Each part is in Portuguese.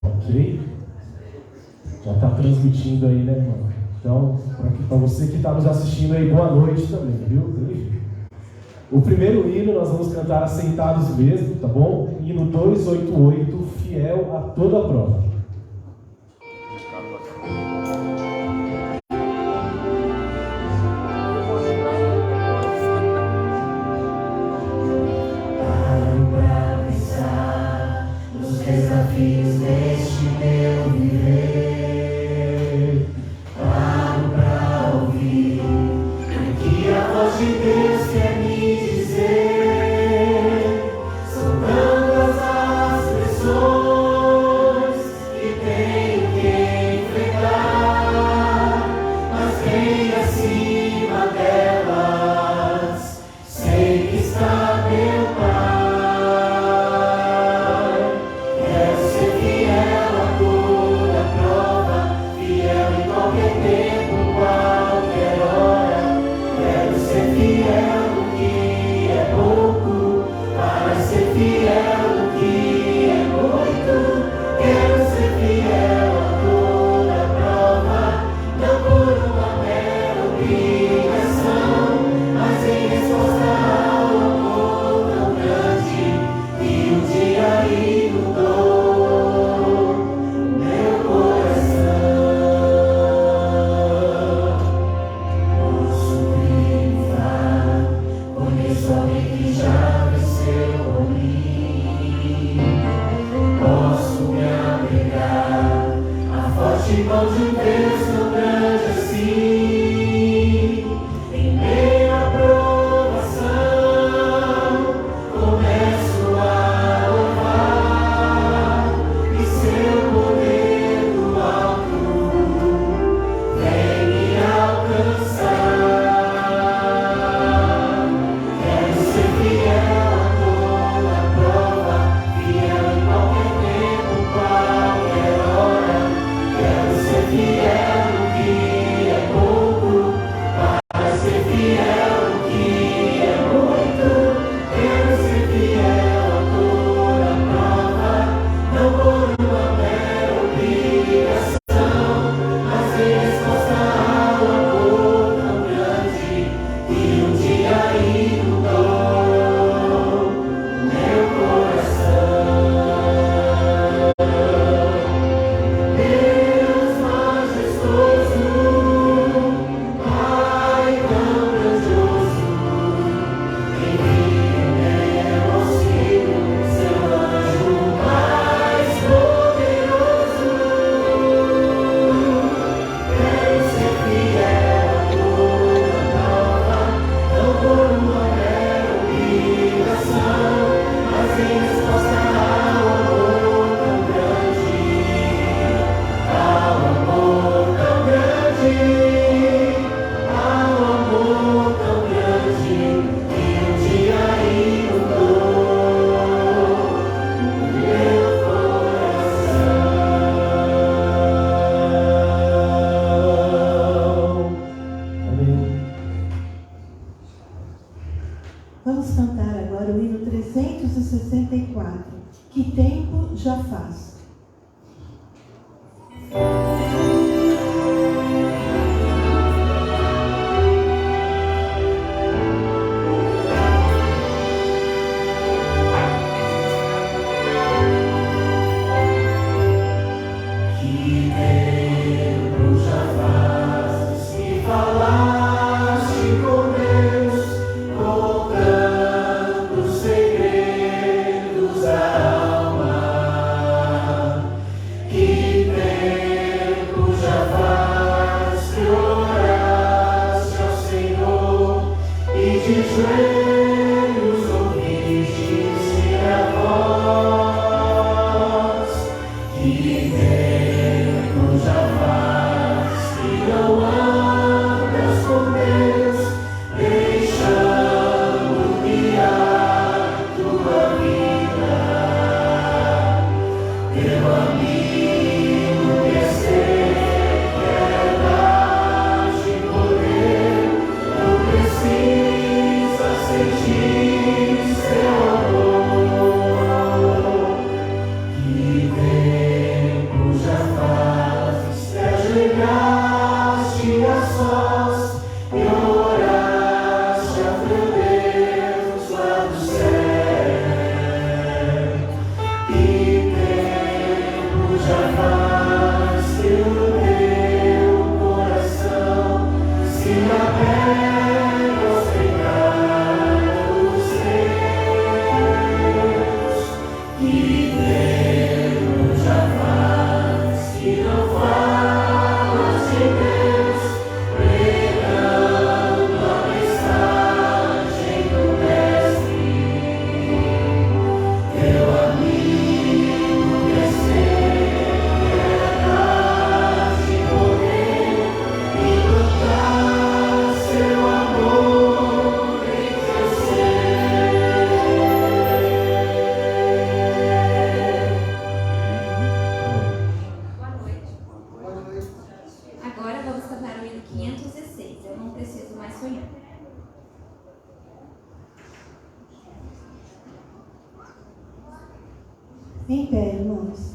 Ok? Já está transmitindo aí, né, irmão? Então, para você que está nos assistindo aí, boa noite também, viu? O primeiro hino nós vamos cantar assentados mesmo, tá bom? Hino 288, fiel a toda a prova. Desafios deste meu viver, paro pra ouvir o que a voz de Deus quer me dizer. São tantas as pressões que tenho que enfrentar, mas bem acima delas sei que está meu Pai. Mão de Deus tão grande assim, em meio à provação, começo a louvar, e seu poder do alto vem me alcançar. Quero ser fiel a toda prova, fiel em qualquer tempo, qualquer hora. Quero ser fiel no que é pouco, para ser fiel no que é muito. Quero ser fiel a toda prova, não por uma mera obrigação, mas em resposta ao amor tão grande que um dia inundou meu coração. Vamos cantar agora o hino 364. Que tempo já faz? Segredos da alma, que Em pé, irmãos.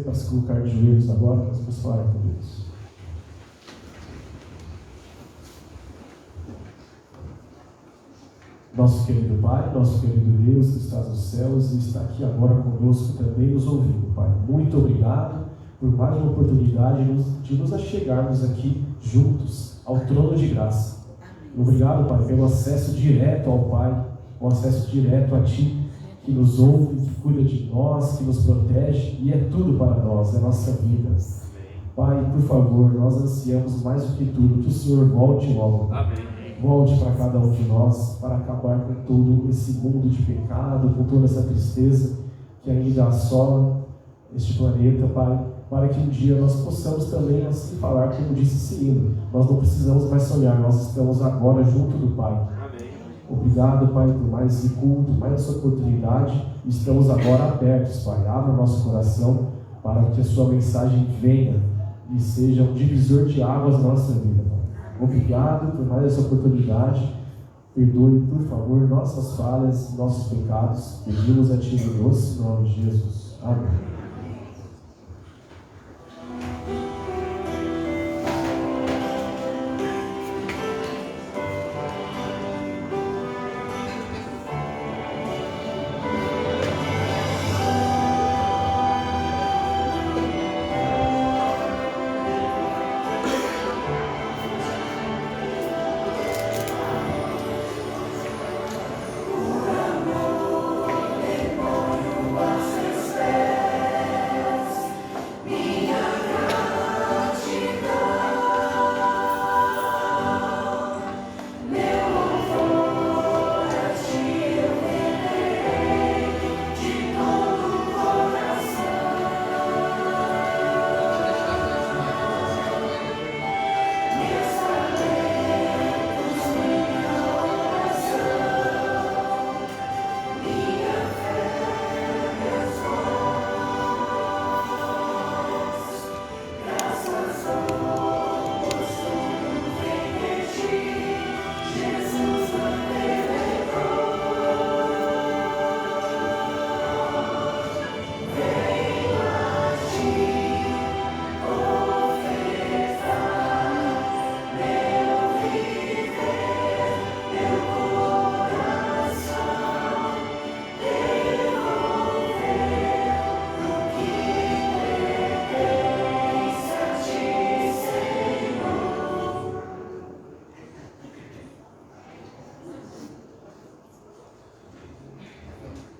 Para se colocar de joelhos agora, para vamos falar com Deus. Nosso querido Pai, nosso querido Deus que estás nos céus e está aqui agora conosco também nos ouvindo, Pai. Muito obrigado por mais uma oportunidade de nos achegarmos aqui juntos ao trono de graça. Obrigado, Pai, pelo acesso direto ao Pai, o acesso direto a Ti, que nos ouve, que cuida de nós, que nos protege, e é tudo para nós, é a nossa vida. Pai, por favor, nós ansiamos mais do que tudo, que o Senhor volte logo. Amém. Volte para cada um de nós, para acabar com todo esse mundo de pecado, com toda essa tristeza que ainda assola este planeta, Pai, para que um dia nós possamos também assim falar, como disse esse hino, nós não precisamos mais sonhar, nós estamos agora junto do Pai. Amém. Obrigado, Pai, por mais esse culto, mais essa oportunidade. Estamos agora abertos, Pai. Abra o nosso coração para que a sua mensagem venha e seja um divisor de águas na nossa vida, Pai. Obrigado por mais essa oportunidade. Perdoe, por favor, nossas falhas, nossos pecados. Pedimos a Ti no doce nome de Jesus. Amém.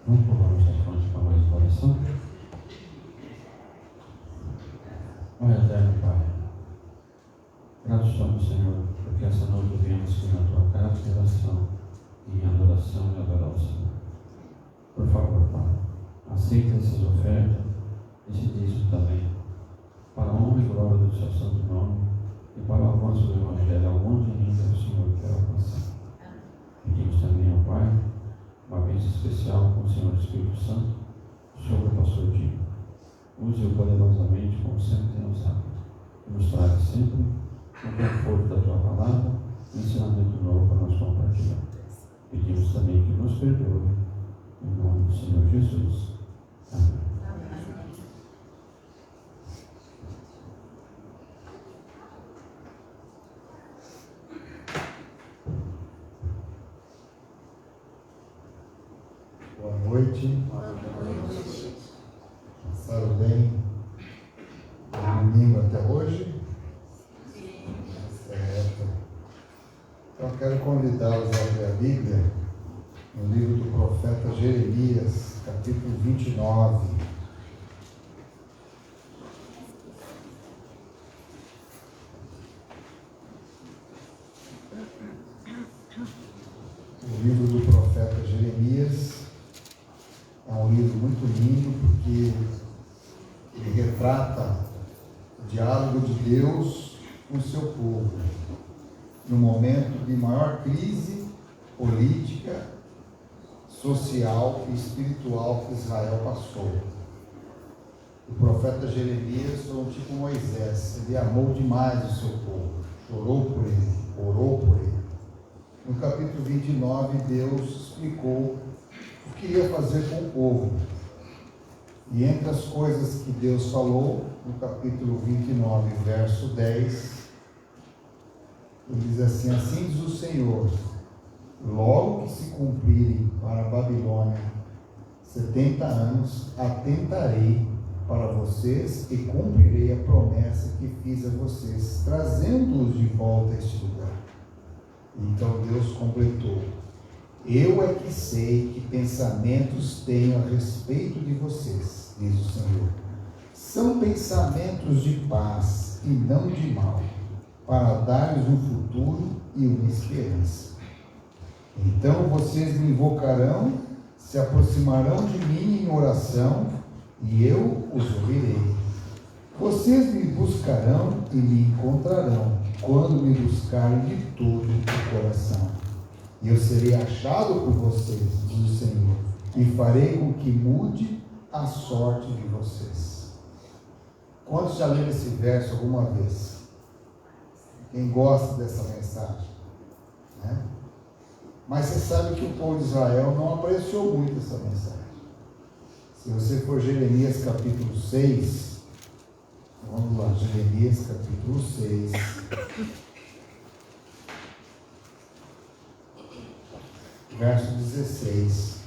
Vamos provar nossas fontes com a voz de oração. Pai eterno, Pai, gratos somos, Senhor, porque essa noite viemos aqui na Tua casa em oração, em adoração e adoração. Por favor, Pai, aceita essas ofertas, esse dízimo também, para a honra e glória do Seu santo nome e para o avanço do Evangelho, aonde ainda o Senhor quer alcançar. Pedimos também ao Pai uma bênção especial com o Senhor Espírito Santo sobre o pastor Dino. Use-o poderosamente, como sempre tem usado. E nos traga sempre o conforto da Tua palavra e ensinamento novo para nós compartilhar. Pedimos também que nos perdoe, em nome do Senhor Jesus. Amém. Boa noite. Passaram bem do domingo até hoje? Certo. Então quero convidá-los a abrir a Bíblia no livro do profeta Jeremias, capítulo 29. O livro do profeta Jeremias é um livro muito lindo porque ele retrata o diálogo de Deus com o seu povo no momento de maior crise política, social e espiritual que Israel passou. O profeta Jeremias foi um tipo Moisés, ele amou demais o seu povo, chorou por ele, orou por ele. No capítulo 29, Deus explicou o que ia fazer com o povo. E entre as coisas que Deus falou, no capítulo 29, verso 10, ele diz assim: assim diz o Senhor, logo que se cumprirem para a Babilônia 70 anos, atentarei para vocês e cumprirei a promessa que fiz a vocês, trazendo-os de volta a este lugar. Então Deus completou: eu é que sei que pensamentos tenho a respeito de vocês, diz o Senhor. São pensamentos de paz e não de mal, para dar-lhes um futuro e uma esperança. Então vocês me invocarão, se aproximarão de mim em oração, e eu os ouvirei. Vocês me buscarão e me encontrarão, quando me buscarem de todo o coração. e eu serei achado por vocês, diz o Senhor, e farei com que mude a sorte de vocês. Quantos já leram esse verso alguma vez? Quem gosta dessa mensagem, né? Mas você sabe que o povo de Israel não apreciou muito essa mensagem. Se você for Jeremias capítulo 6, vamos lá, Jeremias capítulo 6, verso 16.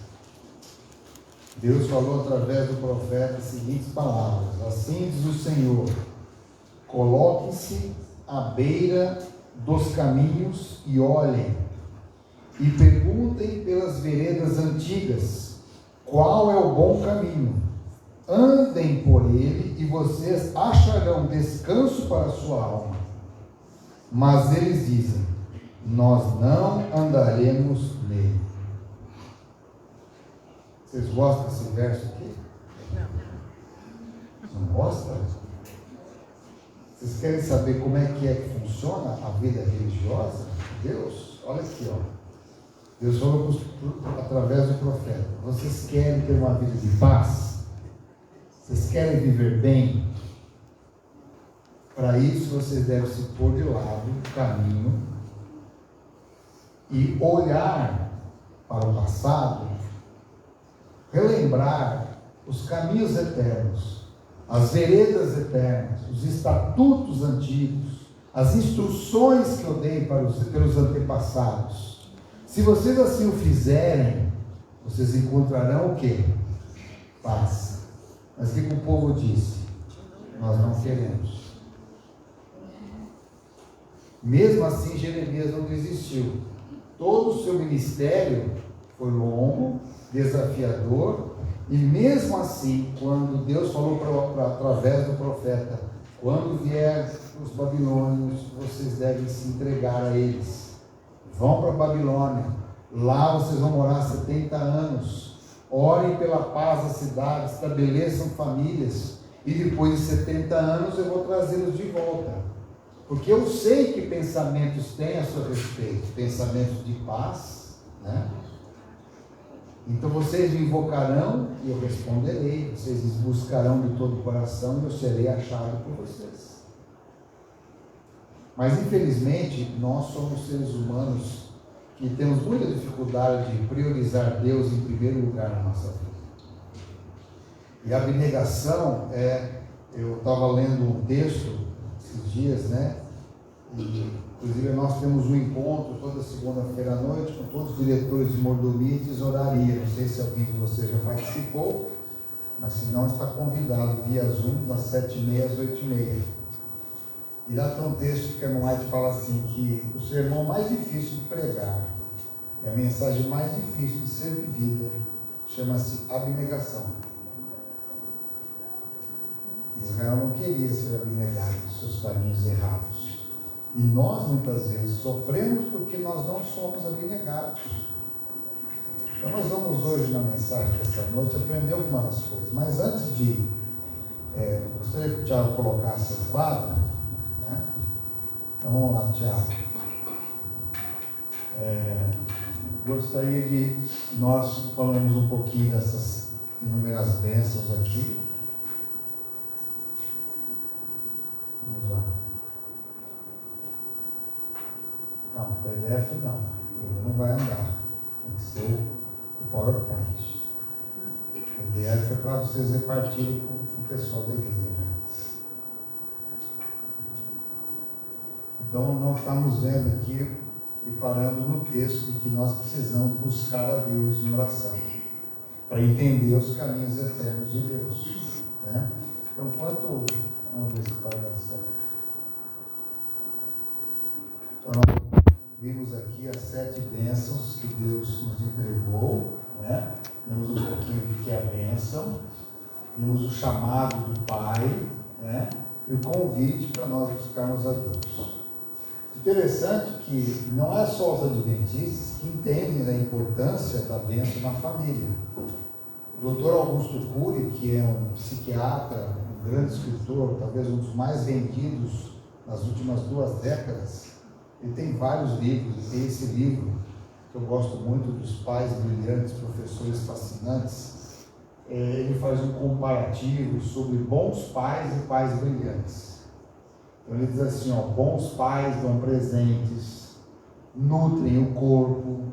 Deus falou através do profeta as seguintes palavras: assim diz o Senhor, coloquem-se à beira dos caminhos e olhem, e perguntem pelas veredas antigas, qual é o bom caminho? Andem por ele e vocês acharão descanso para a sua alma. Mas eles dizem, nós não andaremos nele. Vocês gostam desse verso aqui? Não gostam? Vocês querem saber como é que funciona a vida religiosa de Deus? Olha aqui, ó. Deus falou através do profeta: vocês querem ter uma vida de paz? Vocês querem viver bem? Para isso vocês devem se pôr de lado o caminho e olhar para o passado, relembrar os caminhos eternos, as veredas eternas, os estatutos antigos, as instruções que eu dei pelos antepassados. Se vocês assim o fizerem, vocês encontrarão o quê? Paz. Mas o que o povo disse? Nós não queremos. Mesmo assim, Jeremias não desistiu. Todo o seu ministério foi longo, desafiador, e mesmo assim, quando Deus falou através do profeta, quando vier os babilônios, vocês devem se entregar a eles. Vão para a Babilônia, lá vocês vão morar 70 anos, orem pela paz da cidade, estabeleçam famílias, e depois de 70 anos eu vou trazê-los de volta, porque eu sei que pensamentos têm a seu respeito, pensamentos de paz, né? Então vocês me invocarão e eu responderei, vocês me buscarão de todo o coração e eu serei achado por vocês. Mas infelizmente nós somos seres humanos que temos muita dificuldade de priorizar Deus em primeiro lugar na nossa vida. E a abnegação eu estava lendo um texto esses dias, né? E, inclusive nós temos um encontro toda segunda-feira à noite com todos os diretores de mordomia e tesouraria. Não sei se alguém de vocês já participou, mas se não, está convidado via Zoom das 7h30 às 8h30. E lá tem um texto que a irmã White fala assim, que o sermão mais difícil de pregar, é a mensagem mais difícil de ser vivida, chama-se abnegação. Israel não queria ser abnegado dos seus caminhos errados. E nós muitas vezes sofremos porque nós não somos abnegados. Então nós vamos hoje na mensagem dessa noite aprender algumas coisas. Mas antes de... gostaria que o Tiago colocasse o quadro. Então vamos lá, Tiago. Gostaria de nós falamos um pouquinho dessas inúmeras bênçãos aqui. Vamos lá. Não, PDF não. Ele não vai andar. Tem que ser o PowerPoint. O PDF é para vocês repartirem com o pessoal da igreja. Então, nós estamos vendo aqui e paramos no texto de que nós precisamos buscar a Deus em oração para entender os caminhos eternos de Deus, né? Então, vamos ver se vai dar certo. Então, nós vimos aqui as 7 bênçãos que Deus nos entregou, né? Vimos um pouquinho do que é a bênção, vimos o chamado do Pai, né? E o convite para nós buscarmos a Deus. Interessante que não é só os adventistas que entendem a importância da bênção na família. O Dr. Augusto Cury, que é um psiquiatra, um grande escritor, talvez um dos mais vendidos nas últimas 2 décadas, ele tem vários livros, e tem esse livro que eu gosto muito, dos pais brilhantes, professores fascinantes, ele faz um comparativo sobre bons pais e pais brilhantes. Então ele diz assim, ó, bons pais dão presentes, nutrem o corpo,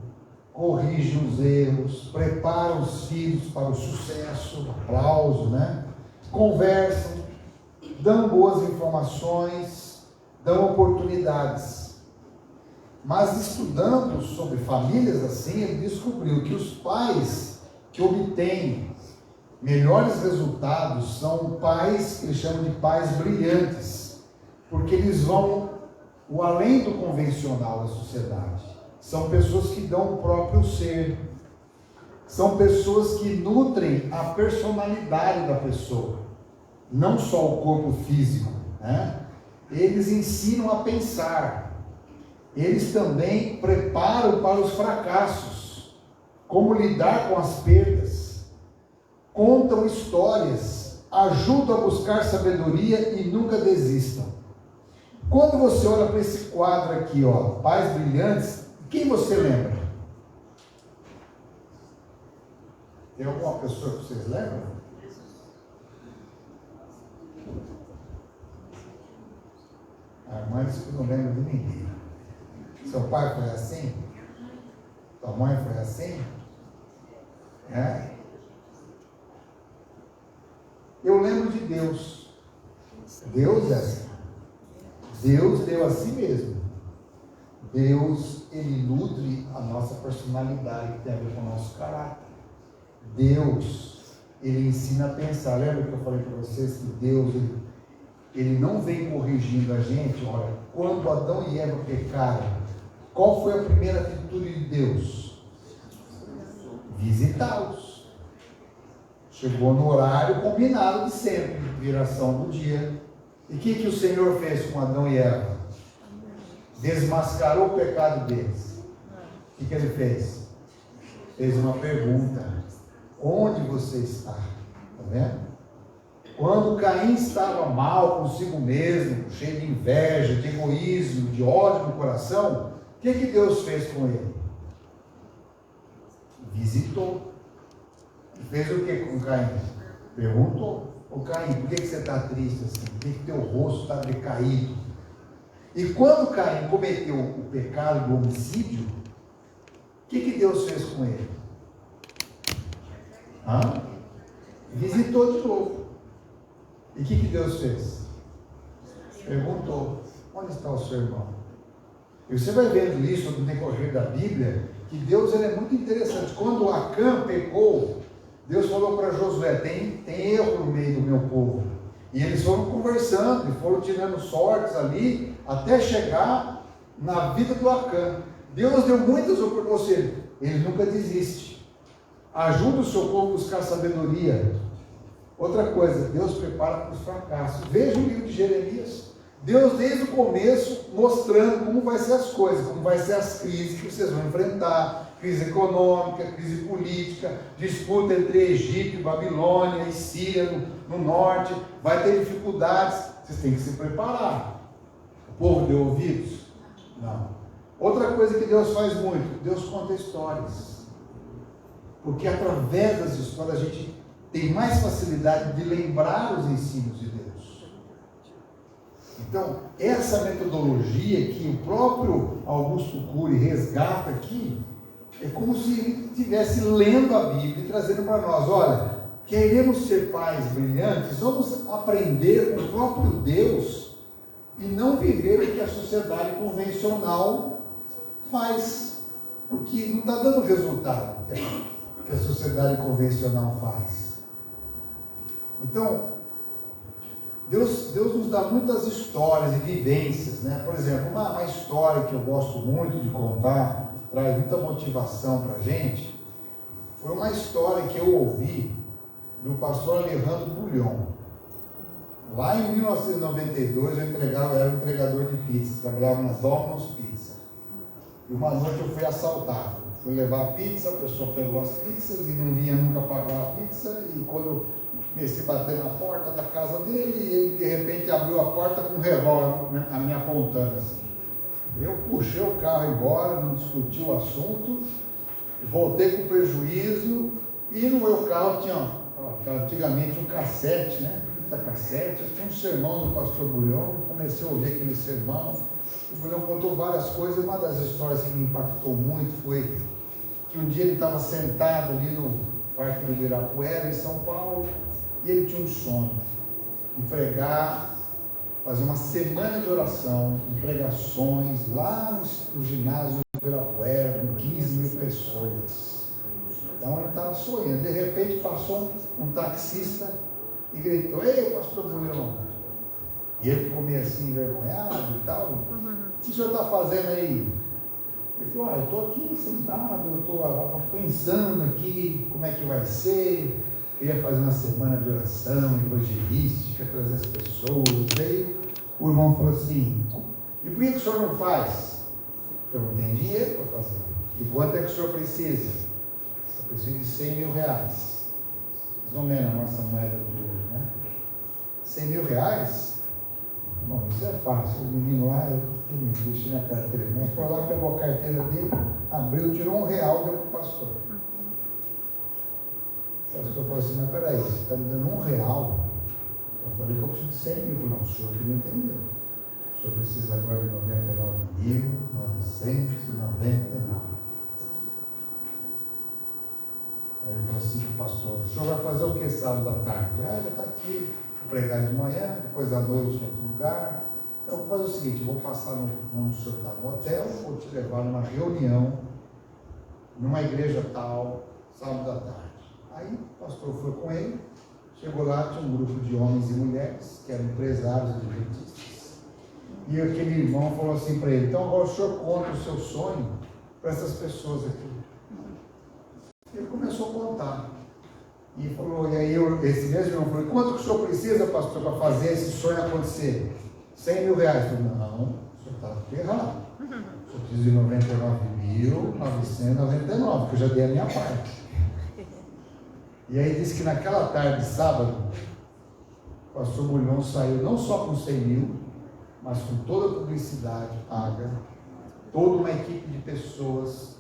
corrigem os erros, preparam os filhos para o sucesso, aplauso, né? Conversam, dão boas informações, dão oportunidades. Mas estudando sobre famílias assim, ele descobriu que os pais que obtêm melhores resultados são pais que ele chama de pais brilhantes, porque eles vão o além do convencional da sociedade. São pessoas que dão o próprio ser, são pessoas que nutrem a personalidade da pessoa, não só o corpo físico, né? Eles ensinam a pensar, eles também preparam para os fracassos, como lidar com as perdas, contam histórias, ajudam a buscar sabedoria e nunca desistam. Quando você olha para esse quadro aqui, ó, pais brilhantes, quem você lembra? Tem alguma pessoa que vocês lembram? A mãe disse que não lembra de ninguém. Seu pai foi assim? Sua mãe foi assim? É? Eu lembro de Deus. Deus é assim. Deus deu a si mesmo. Deus, ele nutre a nossa personalidade, que tem a ver com o nosso caráter. Deus, ele ensina a pensar. Lembra que eu falei para vocês que Deus, ele não vem corrigindo a gente? Olha, quando Adão e Eva pecaram, qual foi a primeira atitude de Deus? Visitá-los. Chegou no horário combinado de sempre, viração do dia. E o que o Senhor fez com Adão e Eva? Desmascarou o pecado deles. O que ele fez? Fez uma pergunta: onde você está? Está vendo? Quando Caim estava mal consigo mesmo, cheio de inveja, de egoísmo, de ódio no coração, o que Deus fez com ele? Visitou. E fez o que com Caim? Perguntou: ô Caim, por que você está triste assim? Por que teu rosto está decaído? E quando Caim cometeu o pecado do homicídio, o que Deus fez com ele? Visitou de novo. E o que Deus fez? Perguntou: onde está o seu irmão? E você vai vendo isso no decorrer da Bíblia, que Deus, ele é muito interessante. Quando Acã pecou, Deus falou para Josué: tem erro no meio do meu povo. E eles foram conversando e foram tirando sortes ali, até chegar na vida do Acã. Deus deu muitas oportunidades, ou seja, ele nunca desiste. Ajuda o seu povo a buscar sabedoria. Outra coisa, Deus prepara para os fracassos. Veja o livro de Jeremias. Deus, desde o começo, mostrando como vai ser as coisas, como vai ser as crises que vocês vão enfrentar. Crise econômica, crise política, disputa entre Egito e Babilônia e Síria no norte. Vai ter dificuldades, vocês têm que se preparar. O povo deu ouvidos? Não. Outra coisa que Deus faz muito, Deus conta histórias. Porque através das histórias a gente tem mais facilidade de lembrar os ensinos de Deus. Então, essa metodologia que o próprio Augusto Cury resgata aqui, é como se ele estivesse lendo a Bíblia e trazendo para nós: olha, queremos ser pais brilhantes, vamos aprender com o próprio Deus e não viver o que a sociedade convencional faz, porque não está dando o resultado que a sociedade convencional faz. Então, Deus nos dá muitas histórias e vivências, né? Por exemplo, uma história que eu gosto muito de contar, que traz muita motivação para a gente, foi uma história que eu ouvi do pastor Alejandro Bulhon. Lá em 1992, eu era um entregador de pizza, trabalhava na Domino's Pizza. E uma noite eu fui assaltado. Fui levar a pizza, a pessoa pegou as pizzas e não vinha nunca pagar a pizza. E quando eu comecei a bater na porta da casa dele, ele de repente abriu a porta com um revólver a me apontando assim. Eu puxei o carro embora, não discuti o assunto, voltei com prejuízo e no meu carro tinha, antigamente, um cassete, né? Fita cassete, tinha um sermão do pastor Bulhão, comecei a ouvir aquele sermão. O Bulhão contou várias coisas, uma das histórias que me impactou muito foi que um dia ele estava sentado ali no Parque do Ibirapuera, em São Paulo, e ele tinha um sonho de pregar, fazer uma semana de oração, de pregações lá no ginásio do Ibirapuera, com 15 mil pessoas. Então ele estava sonhando, de repente passou um taxista e gritou: "Ei, pastor Bulhão!" E ele ficou meio assim, envergonhado e tal. "O que o senhor está fazendo aí?" Ele falou: "Eu estou aqui sentado, eu estou pensando aqui como é que vai ser. Eu ia fazer uma semana de oração evangelística, trazer as pessoas." Aí o irmão falou assim: "E por que o senhor não faz?" "Eu não tenho dinheiro para fazer." "E quanto é que o senhor precisa?" "Eu preciso de 100 mil reais. Mais ou menos a nossa moeda de hoje, né? 100 mil reais? Bom, isso é fácil. O menino lá, eu deixei na carteira. Ele foi lá, pegou a carteira dele, abriu, tirou R$1, deu para o pastor. O pastor falou assim: "Mas peraí, você está me dando R$1? Eu falei que eu preciso de 100 mil. Ele falou: "Não, o senhor que não entendeu. O senhor precisa agora de 99.999. Aí ele falou assim para o pastor: "O senhor vai fazer o que sábado à tarde?" "Já está aqui, vou pregar de manhã, depois à noite em outro lugar. Então eu vou fazer o seguinte, eu vou passar onde o senhor está no hotel, vou te levar numa reunião, numa igreja tal, sábado à tarde." Aí o pastor foi com ele, chegou lá, tinha um grupo de homens e mulheres, que eram empresários adventistas. E aquele irmão falou assim para ele: "Então agora o senhor conta o seu sonho para essas pessoas aqui." Ele começou a contar. E falou, e aí esse mesmo irmão falou: "Quanto que o senhor precisa, pastor, para fazer esse sonho acontecer?" 100 mil reais. Eu falei: "Não, o senhor está errado. O senhor precisa de 99.999, que eu já dei a minha parte." E aí disse que naquela tarde de sábado, o pastor Bulhão saiu não só com 100 mil, mas com toda a publicidade paga, toda uma equipe de pessoas.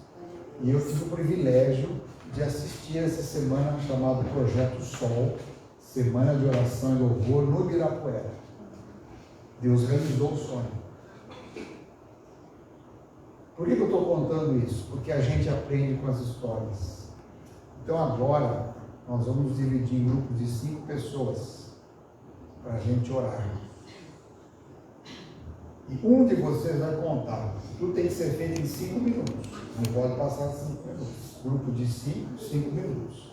E eu tive o privilégio de assistir essa semana chamada Projeto Sol, Semana de Oração e Louvor no Ibirapuera. Deus realizou o sonho. Por que eu estou contando isso? Porque a gente aprende com as histórias. Então agora nós vamos nos dividir em grupos de 5 pessoas para a gente orar. E um de vocês vai contar. Tudo tem que ser feito em 5 minutos. Não pode passar 5 minutos. Grupo de 5 minutos.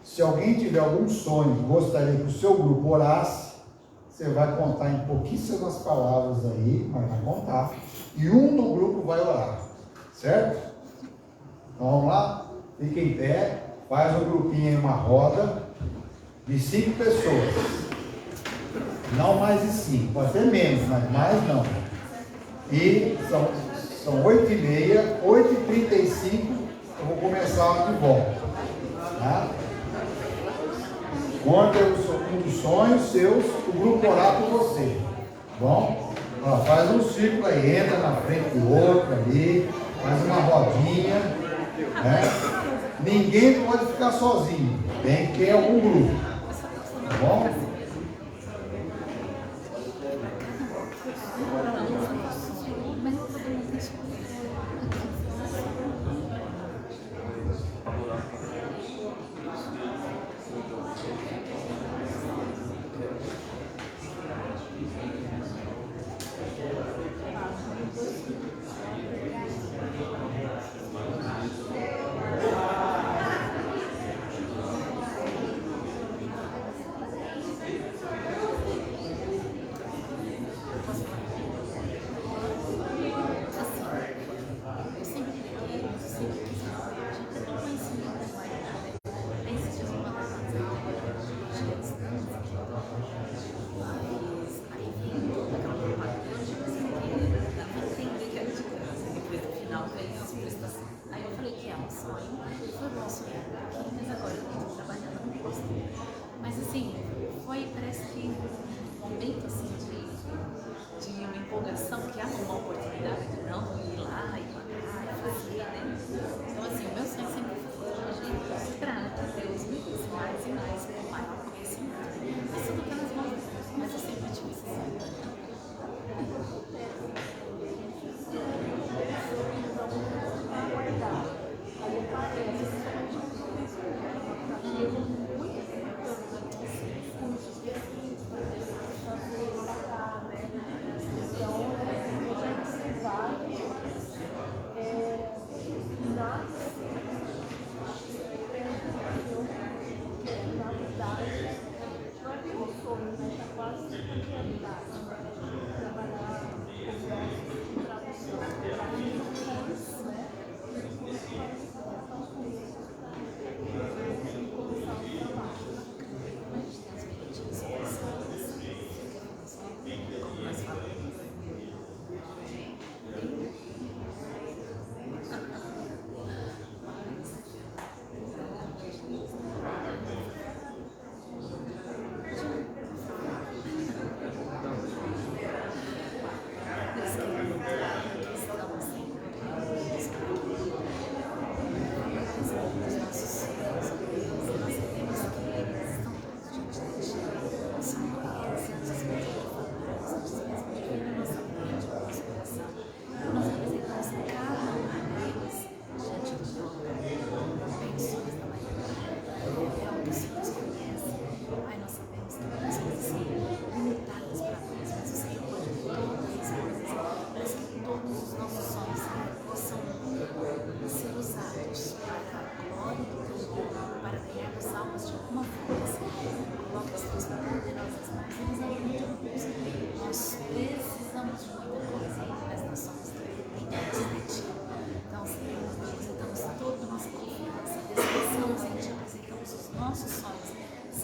Se alguém tiver algum sonho que gostaria que o seu grupo orasse, você vai contar em pouquíssimas palavras aí, mas vai contar. E um do grupo vai orar. Certo? Então vamos lá? Fica em pé. Faz um grupinho em uma roda de 5 pessoas. Não mais de 5. Pode ser menos, mas mais não. E são 8h30, 8h35, eu vou começar de volta. Tá? Conta um dos sonhos seus, o grupo orar por você. Bom? Ó, faz um círculo aí, entra na frente do outro ali, faz uma rodinha. Né? Ninguém pode ficar sozinho, tem que ter algum grupo. Tá bom?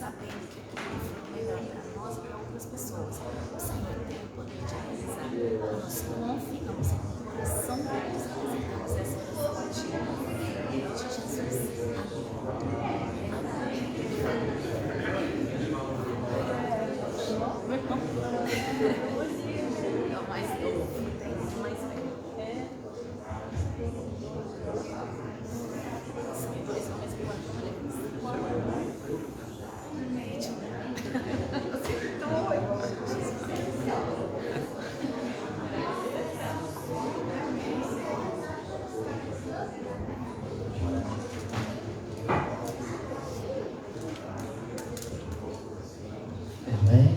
sabendo que aquilo foi o melhor para nós e para outras pessoas. O Senhor tem o poder de realizar. Nós confiamos em o coração de Deus, apresentamos essa oração a Ti. Em nome de Jesus. Meu irmão. É o mais novo, tem muito mais velho. São 2 homens e 4 mulheres. Médico. Amém?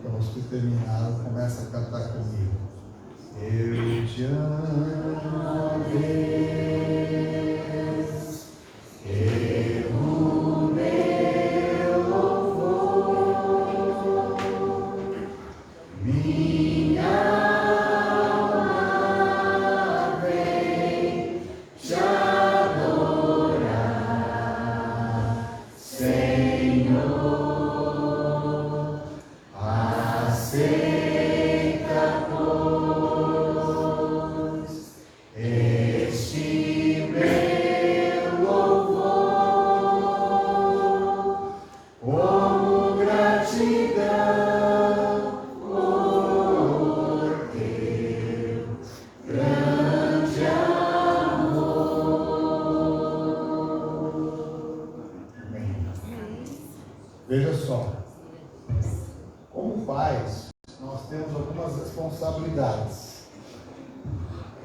Vamos que terminar, começa a cantar comigo. Eu te amo, Deus, eu meu louvor, minha alma vem te adorar, Senhor. Aceita, pois, este meu louvor, como gratidão por teu grande amor. Amém. Veja só. Como pais, nós temos algumas responsabilidades.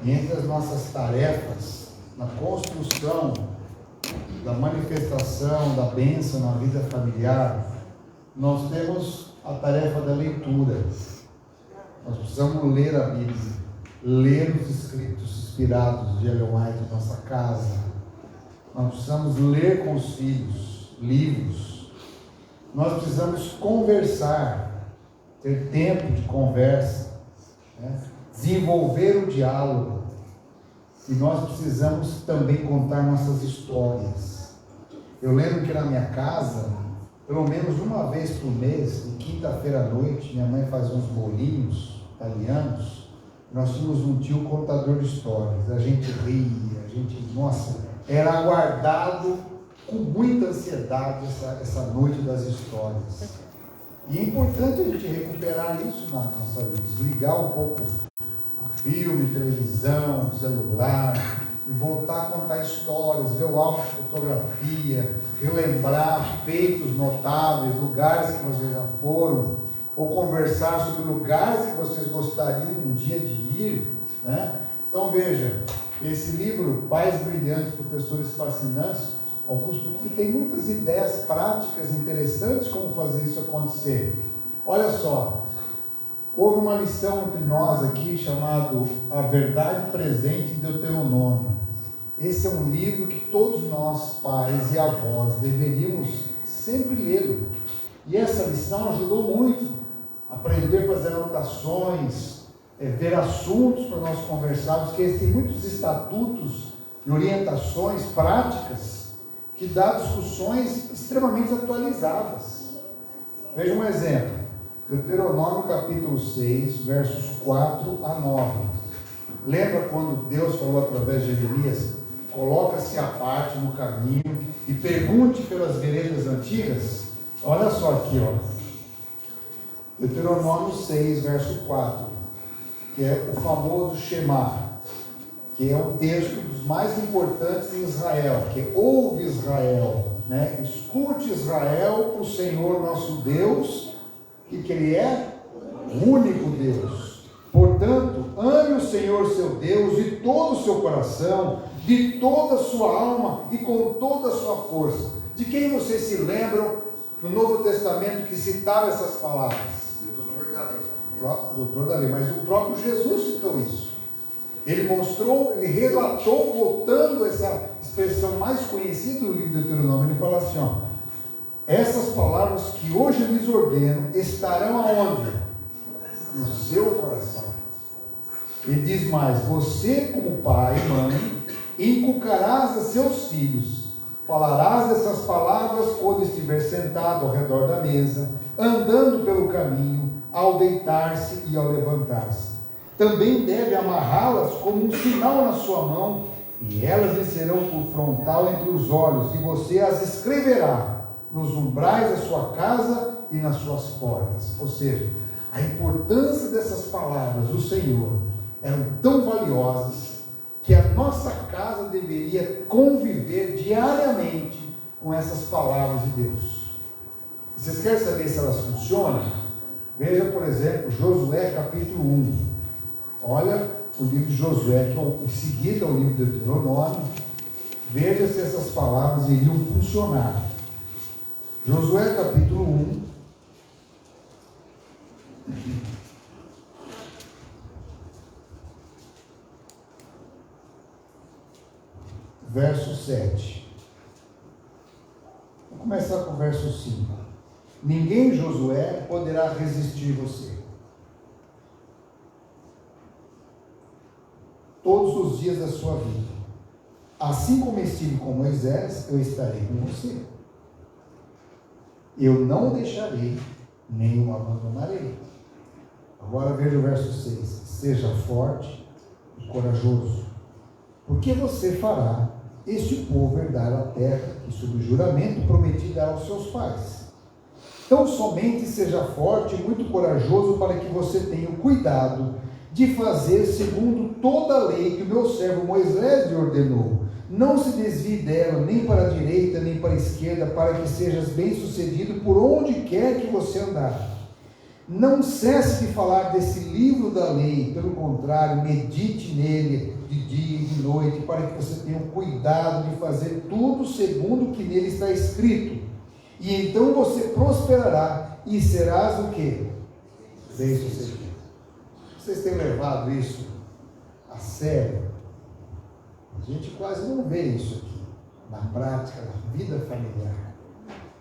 E entre as nossas tarefas, na construção da manifestação da bênção na vida familiar, nós temos a tarefa da leitura. Nós precisamos ler a Bíblia, ler os escritos inspirados de Ellen White em nossa casa. Nós precisamos ler com os filhos livros. Nós precisamos conversar, ter tempo de conversa, né? Desenvolver o diálogo. E nós precisamos também contar nossas histórias. Eu lembro que na minha casa, pelo menos uma vez por mês, de quinta-feira à noite, minha mãe fazia uns bolinhos italianos. Nós tínhamos um tio contador de histórias. A gente ria, nossa, era aguardado com muita ansiedade essa noite das histórias. E é importante a gente recuperar isso na nossa vida, desligar um pouco a filme, televisão, celular, e voltar a contar histórias, ver o álbum de fotografia, relembrar feitos notáveis, lugares que vocês já foram, ou conversar sobre lugares que vocês gostariam um dia de ir, né? Então veja, esse livro, Pais Brilhantes, Professores Fascinantes, Augusto Cury tem muitas ideias práticas interessantes como fazer isso acontecer. Olha só, houve uma lição entre nós aqui chamado A Verdade Presente em Deuteronômio. Esse é um livro que todos nós, pais e avós, deveríamos sempre lê-lo. E essa lição ajudou muito a aprender a fazer anotações, ver assuntos para nós conversarmos, que eles têm muitos estatutos e orientações práticas que dá discussões extremamente atualizadas. Veja um exemplo. Deuteronômio capítulo 6, versos 4 a 9. Lembra quando Deus falou através de Jeremias: coloca-se à parte no caminho e pergunte pelas veredas antigas? Olha só aqui, ó. Deuteronômio 6, verso 4, que é o famoso Shema, que é um texto dos mais importantes em Israel, que ouve Israel, né? Escute Israel, o Senhor nosso Deus, que Ele é o único Deus. Portanto, ame o Senhor seu Deus de todo o seu coração, de toda a sua alma e com toda a sua força. De quem vocês se lembram no Novo Testamento que citava essas palavras? Doutor da lei, mas o próprio Jesus citou isso. Ele mostrou, ele relatou, voltando essa expressão mais conhecida do livro de Deuteronômio, ele fala assim, ó, essas palavras que hoje lhes ordeno estarão aonde? No seu coração. Ele diz mais, você como pai e mãe, inculcarás a seus filhos, falarás essas palavras quando estiver sentado ao redor da mesa, andando pelo caminho, ao deitar-se e ao levantar-se. Também deve amarrá-las como um sinal na sua mão, e elas lhe serão por frontal entre os olhos, e você as escreverá nos umbrais da sua casa e nas suas portas. Ou seja, a importância dessas palavras do Senhor eram tão valiosas que a nossa casa deveria conviver diariamente com essas palavras de Deus. Vocês querem saber se elas funcionam? Veja, por exemplo, Josué capítulo 1. Olha o livro de Josué, que é em seguida o livro de Deuteronômio. Veja se essas palavras iriam funcionar. Josué capítulo 1. Verso 7. Vou começar com o verso 5. Ninguém, Josué, poderá resistir você todos os dias da sua vida. Assim como estive com Moisés, eu estarei com você. Eu não o deixarei, nem o abandonarei. Agora veja o verso 6. Seja forte e corajoso, porque você fará este povo herdar a terra que, sob juramento, prometi dar aos seus pais. Então somente seja forte e muito corajoso para que você tenha o cuidado de fazer segundo toda a lei que o meu servo Moisés lhe ordenou. Não se desvie dela, nem para a direita, nem para a esquerda, para que sejas bem-sucedido por onde quer que você andar. Não cesse de falar desse livro da lei, pelo contrário, medite nele de dia e de noite, para que você tenha o cuidado de fazer tudo segundo o que nele está escrito. E então você prosperará e serás o quê? Bem-sucedido. Vocês têm levado isso a sério? A gente quase não vê isso aqui, na prática, na vida familiar.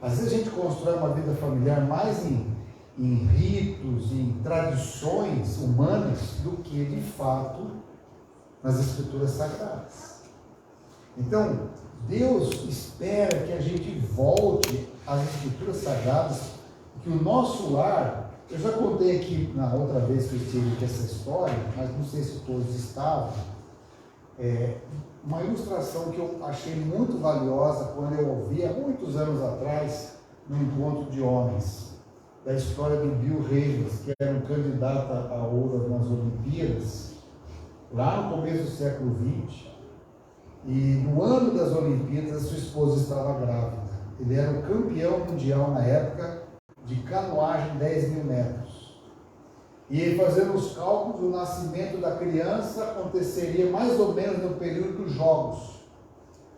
Às vezes a gente constrói uma vida familiar mais em ritos, em tradições humanas, do que de fato nas Escrituras Sagradas. Então, Deus espera que a gente volte às Escrituras Sagradas, que o nosso lar. Eu já contei aqui na outra vez que eu estive aqui essa história, mas não sei se todos estavam. Uma ilustração que eu achei muito valiosa quando eu ouvi há muitos anos atrás, no encontro de homens, da história do Bill Reivers, que era um candidato a ouro nas Olimpíadas, lá no começo do século XX. E no ano das Olimpíadas, a sua esposa estava grávida. Ele era o campeão mundial na época de canoagem 10 mil metros. E ele, fazendo os cálculos, o nascimento da criança aconteceria mais ou menos no período dos Jogos,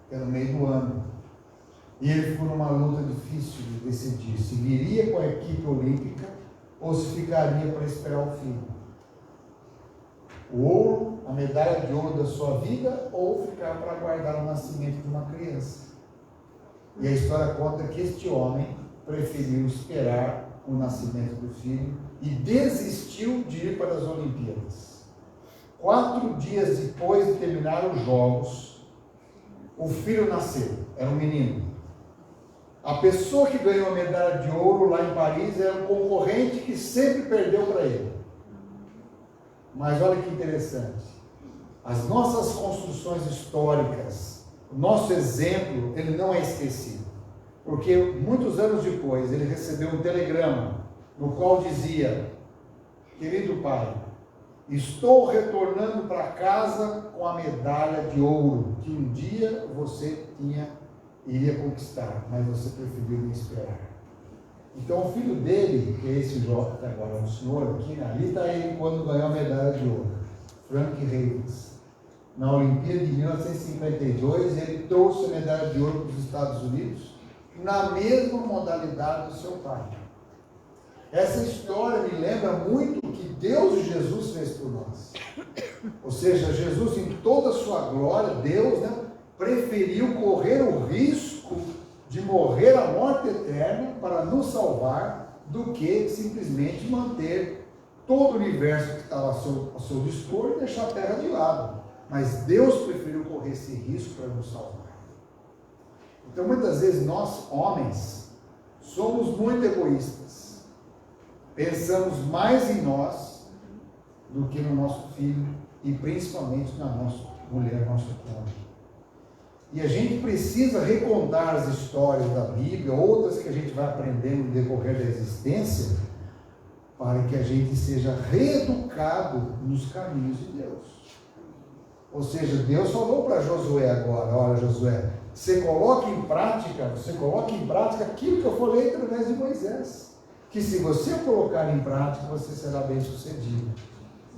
que era no meio do ano. E ele ficou numa luta difícil de decidir se viria com a equipe olímpica ou se ficaria para esperar o filho. O ouro, a medalha de ouro da sua vida, ou ficar para aguardar o nascimento de uma criança. E a história conta que este homem preferiu esperar o nascimento do filho e desistiu de ir para as Olimpíadas. 4 dias depois de terminar os Jogos, o filho nasceu, era um menino. A pessoa que ganhou a medalha de ouro lá em Paris era um concorrente que sempre perdeu para ele. Mas olha que interessante, as nossas construções históricas, o nosso exemplo, ele não é esquecido. Porque muitos anos depois ele recebeu um telegrama no qual dizia: querido pai, estou retornando para casa com a medalha de ouro que um dia você iria conquistar, mas você preferiu me esperar. Então o filho dele, que é esse jovem, agora o senhor aqui, ali está ele quando ganhou a medalha de ouro, Frank Reivers. Na Olimpíada de 1952, ele trouxe a medalha de ouro para os Estados Unidos na mesma modalidade do seu Pai. Essa história me lembra muito o que Deus e Jesus fez por nós. Ou seja, Jesus em toda a sua glória, Deus, preferiu correr o risco de morrer a morte eterna para nos salvar do que simplesmente manter todo o universo que estava ao seu dispor e deixar a terra de lado. Mas Deus preferiu correr esse risco para nos salvar. Então, muitas vezes, nós, homens, somos muito egoístas. Pensamos mais em nós do que no nosso filho e principalmente na nossa mulher, nosso cônjuge. E a gente precisa recontar as histórias da Bíblia, outras que a gente vai aprendendo no decorrer da existência, para que a gente seja reeducado nos caminhos de Deus. Ou seja, Deus falou para Josué agora: olha, Josué, você coloque em prática aquilo que eu falei através de Moisés. Que se você colocar em prática, você será bem sucedido.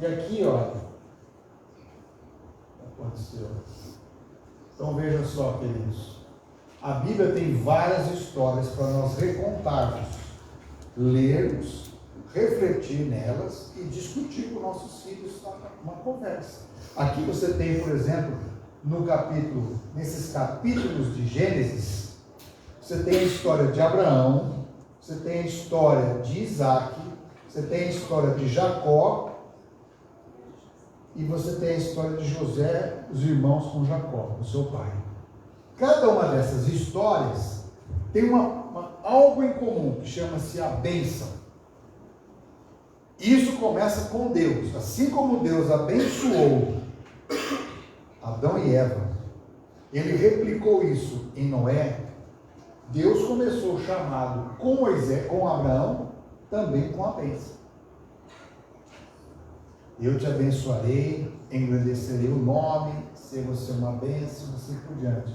E aqui, olha, aconteceu. Então veja só, queridos, a Bíblia tem várias histórias para nós recontarmos, lermos, refletir nelas e discutir com nossos filhos uma conversa. Aqui você tem, por exemplo, nesses capítulos de Gênesis, você tem a história de Abraão, você tem a história de Isaac, você tem a história de Jacó, e você tem a história de José, os irmãos com Jacó, o seu pai. Cada uma dessas histórias tem algo em comum, que chama-se a bênção. Isso começa com Deus. Assim como Deus abençoou Adão e Eva, ele replicou isso em Noé. Deus começou o chamado com Moisés, com Abraão, também com a bênção. Eu te abençoarei, engrandecerei o nome, ser você uma bênção, assim por diante.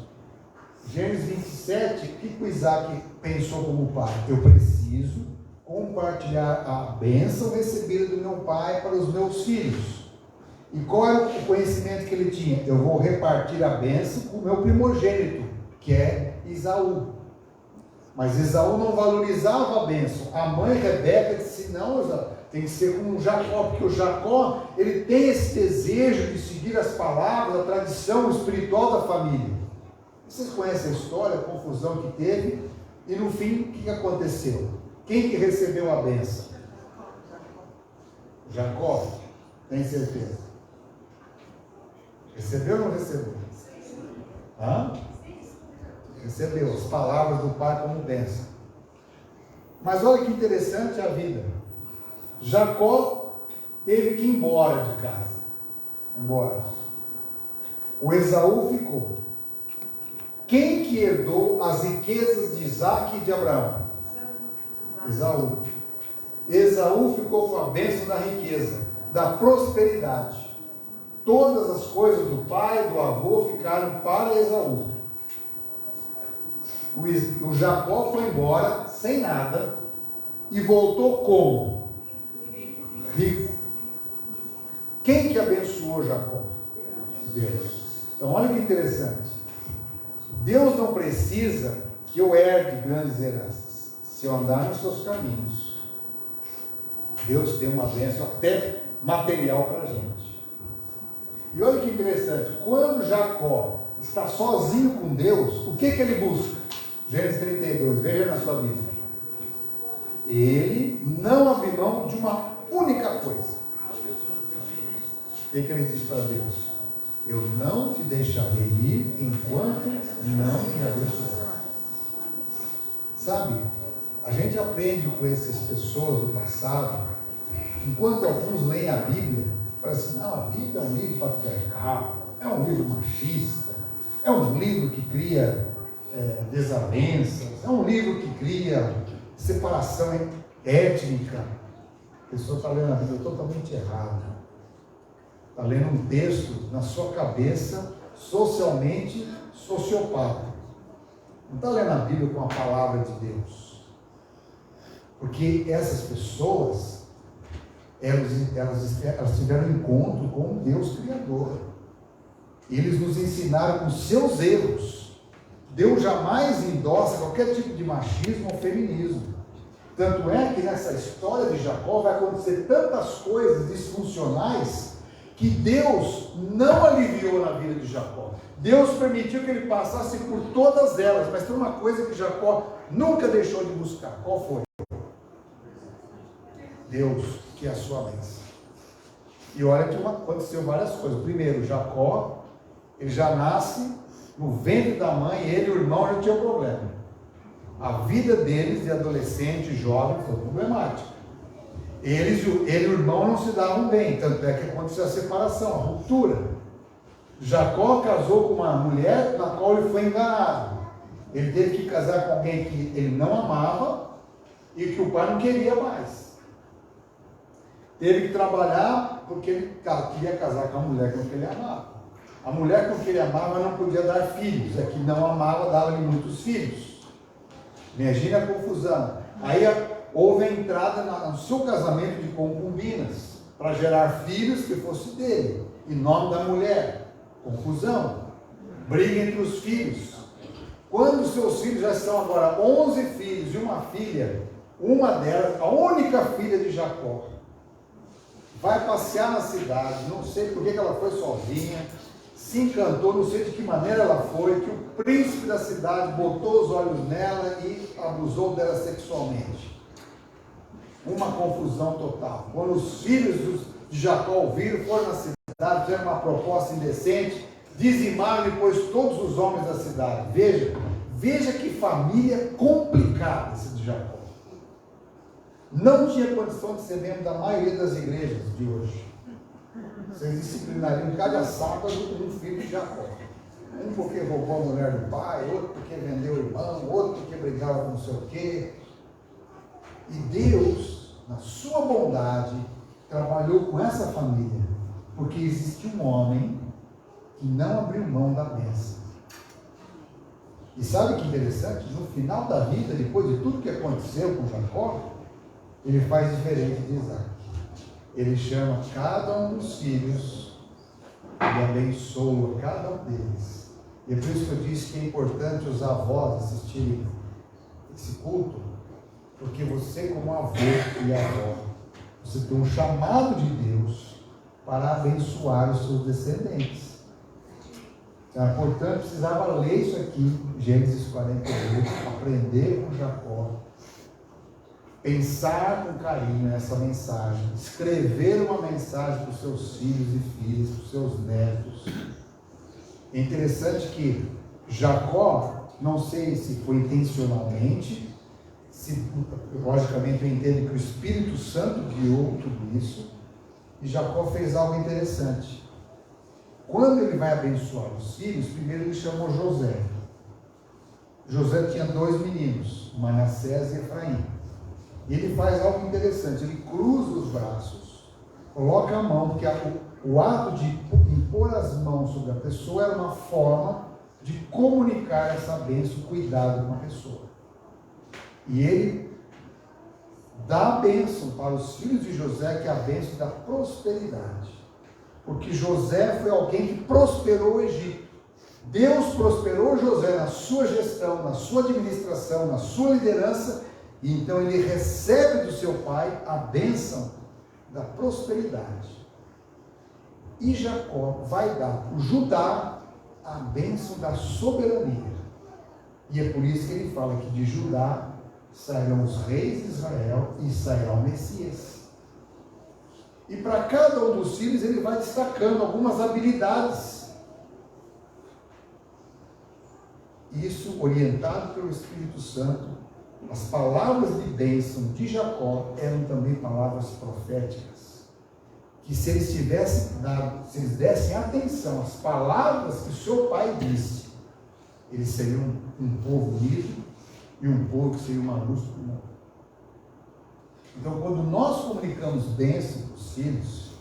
Gênesis 27, o que o Isaac pensou como pai? Eu preciso compartilhar a bênção recebida do meu pai para os meus filhos. E qual é o conhecimento que ele tinha? Eu vou repartir a bênção com o meu primogênito, que é Esaú. Mas Esaú não valorizava a bênção. A mãe Rebeca disse: não, Esaú, tem que ser como o Jacó, porque o Jacó, ele tem esse desejo de seguir as palavras, a tradição espiritual da família. Vocês conhecem a história, a confusão que teve, e no fim, o que aconteceu? Quem que recebeu a bênção? Jacó, tem certeza? Recebeu ou não recebeu? Recebeu as palavras do pai como bênção. Mas olha que interessante a vida. Jacó teve que ir embora de casa. O Esaú ficou. Quem que herdou as riquezas de Isaac e de Abraão? Esaú. Esaú ficou com a bênção da riqueza, da prosperidade. Todas as coisas do pai, do avô ficaram para Esaú. O Jacó foi embora sem nada e voltou como? Rico. Quem que abençoou Jacó? Deus. Então olha que interessante. Deus não precisa que eu herde grandes heranças, se eu andar nos seus caminhos. Deus tem uma bênção até material para a gente. E olha que interessante, quando Jacó está sozinho com Deus, o que ele busca? Gênesis 32, veja na sua Bíblia. Ele não abre mão de uma única coisa. O que ele diz para Deus? Eu não te deixarei ir enquanto não me abençoar. Sabe, a gente aprende com essas pessoas do passado, enquanto alguns leem a Bíblia, falam assim: não, a Bíblia é um livro patriarcal, é um livro machista, é um livro que cria desavenças, é um livro que cria separação étnica. A pessoa está lendo a Bíblia totalmente errada. Está lendo um texto na sua cabeça socialmente sociopata. Não está lendo a Bíblia com a palavra de Deus. Porque essas pessoas, elas tiveram encontro com o Deus Criador. Eles nos ensinaram com seus erros Deus jamais endossa qualquer tipo de machismo ou feminismo. Tanto é que nessa história de Jacó vai acontecer tantas coisas disfuncionais que Deus não aliviou na vida de Jacó. Deus permitiu que ele passasse por todas elas, mas tem uma coisa que Jacó nunca deixou de buscar. Qual foi? Deus, que é a sua bênção. E olha que aconteceu várias coisas. Primeiro, Jacó, ele já nasce no ventre da mãe, ele e o irmão já tinham problema. A vida deles, de adolescente e jovem, foi problemática. Ele e o irmão não se davam bem, tanto é que aconteceu a separação, a ruptura. Jacó casou com uma mulher na qual ele foi enganado. Ele teve que casar com alguém que ele não amava e que o pai não queria mais. Teve que trabalhar porque ele queria casar com a mulher com que ele amava. A mulher com que ele amava não podia dar filhos, é que não amava, dava-lhe muitos filhos. Imagina a confusão. Aí houve a entrada no seu casamento de concubinas, para gerar filhos que fosse dele, em nome da mulher. Confusão, briga entre os filhos. Quando seus filhos já são agora 11 filhos e uma filha, uma delas, a única filha de Jacó, vai passear na cidade, não sei por que ela foi sozinha, se encantou, não sei de que maneira ela foi, que o príncipe da cidade botou os olhos nela e abusou dela sexualmente. Uma confusão total. Quando os filhos de Jacó ouviram, foram na cidade, fizeram uma proposta indecente, dizimaram depois todos os homens da cidade. Veja que família complicada esse de Jacó. Não tinha condição de ser membro da maioria das igrejas de hoje. Vocês disciplinariam cada sábado um filho de Jacó. Um porque roubou a mulher do pai, outro porque vendeu o irmão, outro porque brigava com não sei o quê. E Deus, na sua bondade, trabalhou com essa família, porque existe um homem que não abriu mão da bênção. E sabe que interessante? No final da vida, depois de tudo que aconteceu com Jacó, ele faz diferente de Isaac. Ele chama cada um dos filhos e abençoa cada um deles. E é por isso que eu disse que é importante os avós assistirem esse culto, porque você, como avô e avó, você tem um chamado de Deus para abençoar os seus descendentes. Então, portanto, precisava ler isso aqui, Gênesis 48, aprender com Jacó, pensar com carinho nessa mensagem, escrever uma mensagem para os seus filhos e filhas, para os seus netos. É interessante que Jacó, não sei se foi intencionalmente, logicamente eu entendo que o Espírito Santo guiou tudo isso, e Jacó fez algo interessante. Quando ele vai abençoar os filhos, primeiro ele chamou José. José tinha 2 meninos, Manassés e Efraim. E ele faz algo interessante, ele cruza os braços, coloca a mão, porque o ato de impor as mãos sobre a pessoa era uma forma de comunicar essa bênção, cuidado com a pessoa. E ele dá a bênção para os filhos de José, que é a bênção da prosperidade. Porque José foi alguém que prosperou o Egito. Deus prosperou José na sua gestão, na sua administração, na sua liderança, e então ele recebe do seu pai a bênção da prosperidade. E Jacó vai dar para Judá a bênção da soberania. E é por isso que ele fala que de Judá sairão os reis de Israel e sairá o Messias. E para cada um dos filhos ele vai destacando algumas habilidades. Isso orientado pelo Espírito Santo. As palavras de bênção de Jacó eram também palavras proféticas. Que se eles dessem atenção às palavras que o seu pai disse, eles seriam um povo unido e um povo que seria uma luz para o mundo. Então, quando nós comunicamos bênção para os filhos,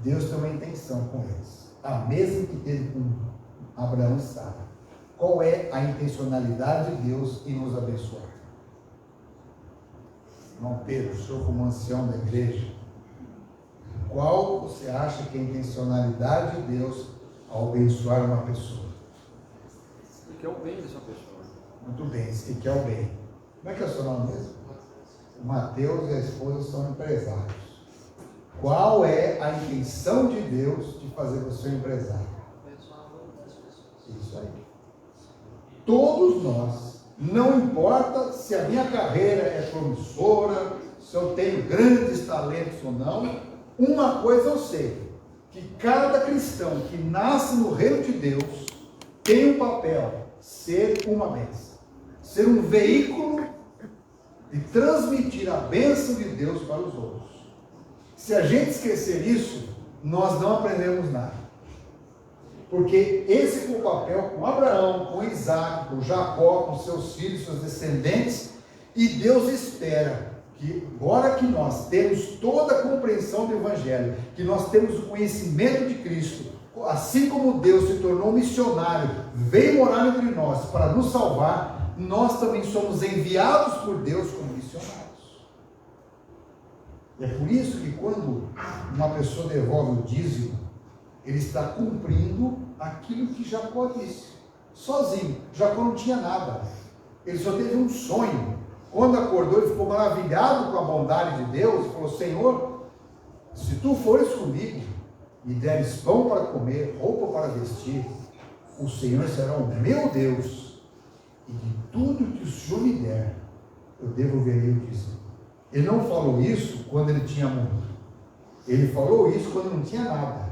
Deus tem uma intenção com eles. A mesma que teve com Abraão e Sara. Qual é a intencionalidade de Deus em nos abençoar? Irmão Pedro, o senhor como ancião da igreja, qual você acha que é a intencionalidade de Deus ao abençoar uma pessoa? Ele quer o bem dessa pessoa. Muito bem, esse que é o bem. Como é que é o seu nome mesmo? O Mateus e a esposa são empresários. Qual é a intenção de Deus de fazer você um empresário? Isso aí. Todos nós, não importa se a minha carreira é promissora, se eu tenho grandes talentos ou não, uma coisa eu sei, que cada cristão que nasce no reino de Deus tem um papel, ser uma bênção, ser um veículo de transmitir a bênção de Deus para os outros. Se a gente esquecer isso, nós não aprendemos nada. Porque esse foi o papel com Abraão, com Isaac, com Jacó, com seus filhos, seus descendentes, e Deus espera que, agora que nós temos toda a compreensão do Evangelho, que nós temos o conhecimento de Cristo, assim como Deus se tornou missionário, veio morar entre nós para nos salvar, nós também somos enviados por Deus como missionários. E é por isso que quando uma pessoa devolve o dízimo, ele está cumprindo aquilo que Jacó disse, sozinho. Jacó não tinha nada, ele só teve um sonho. Quando acordou, ele ficou maravilhado com a bondade de Deus e falou: Senhor, se tu fores comigo, me deres pão para comer, roupa para vestir, o Senhor será o meu Deus, e de tudo que o Senhor me der, eu devolverei o dízimo. Ele não falou isso quando ele tinha muito, ele falou isso quando não tinha nada.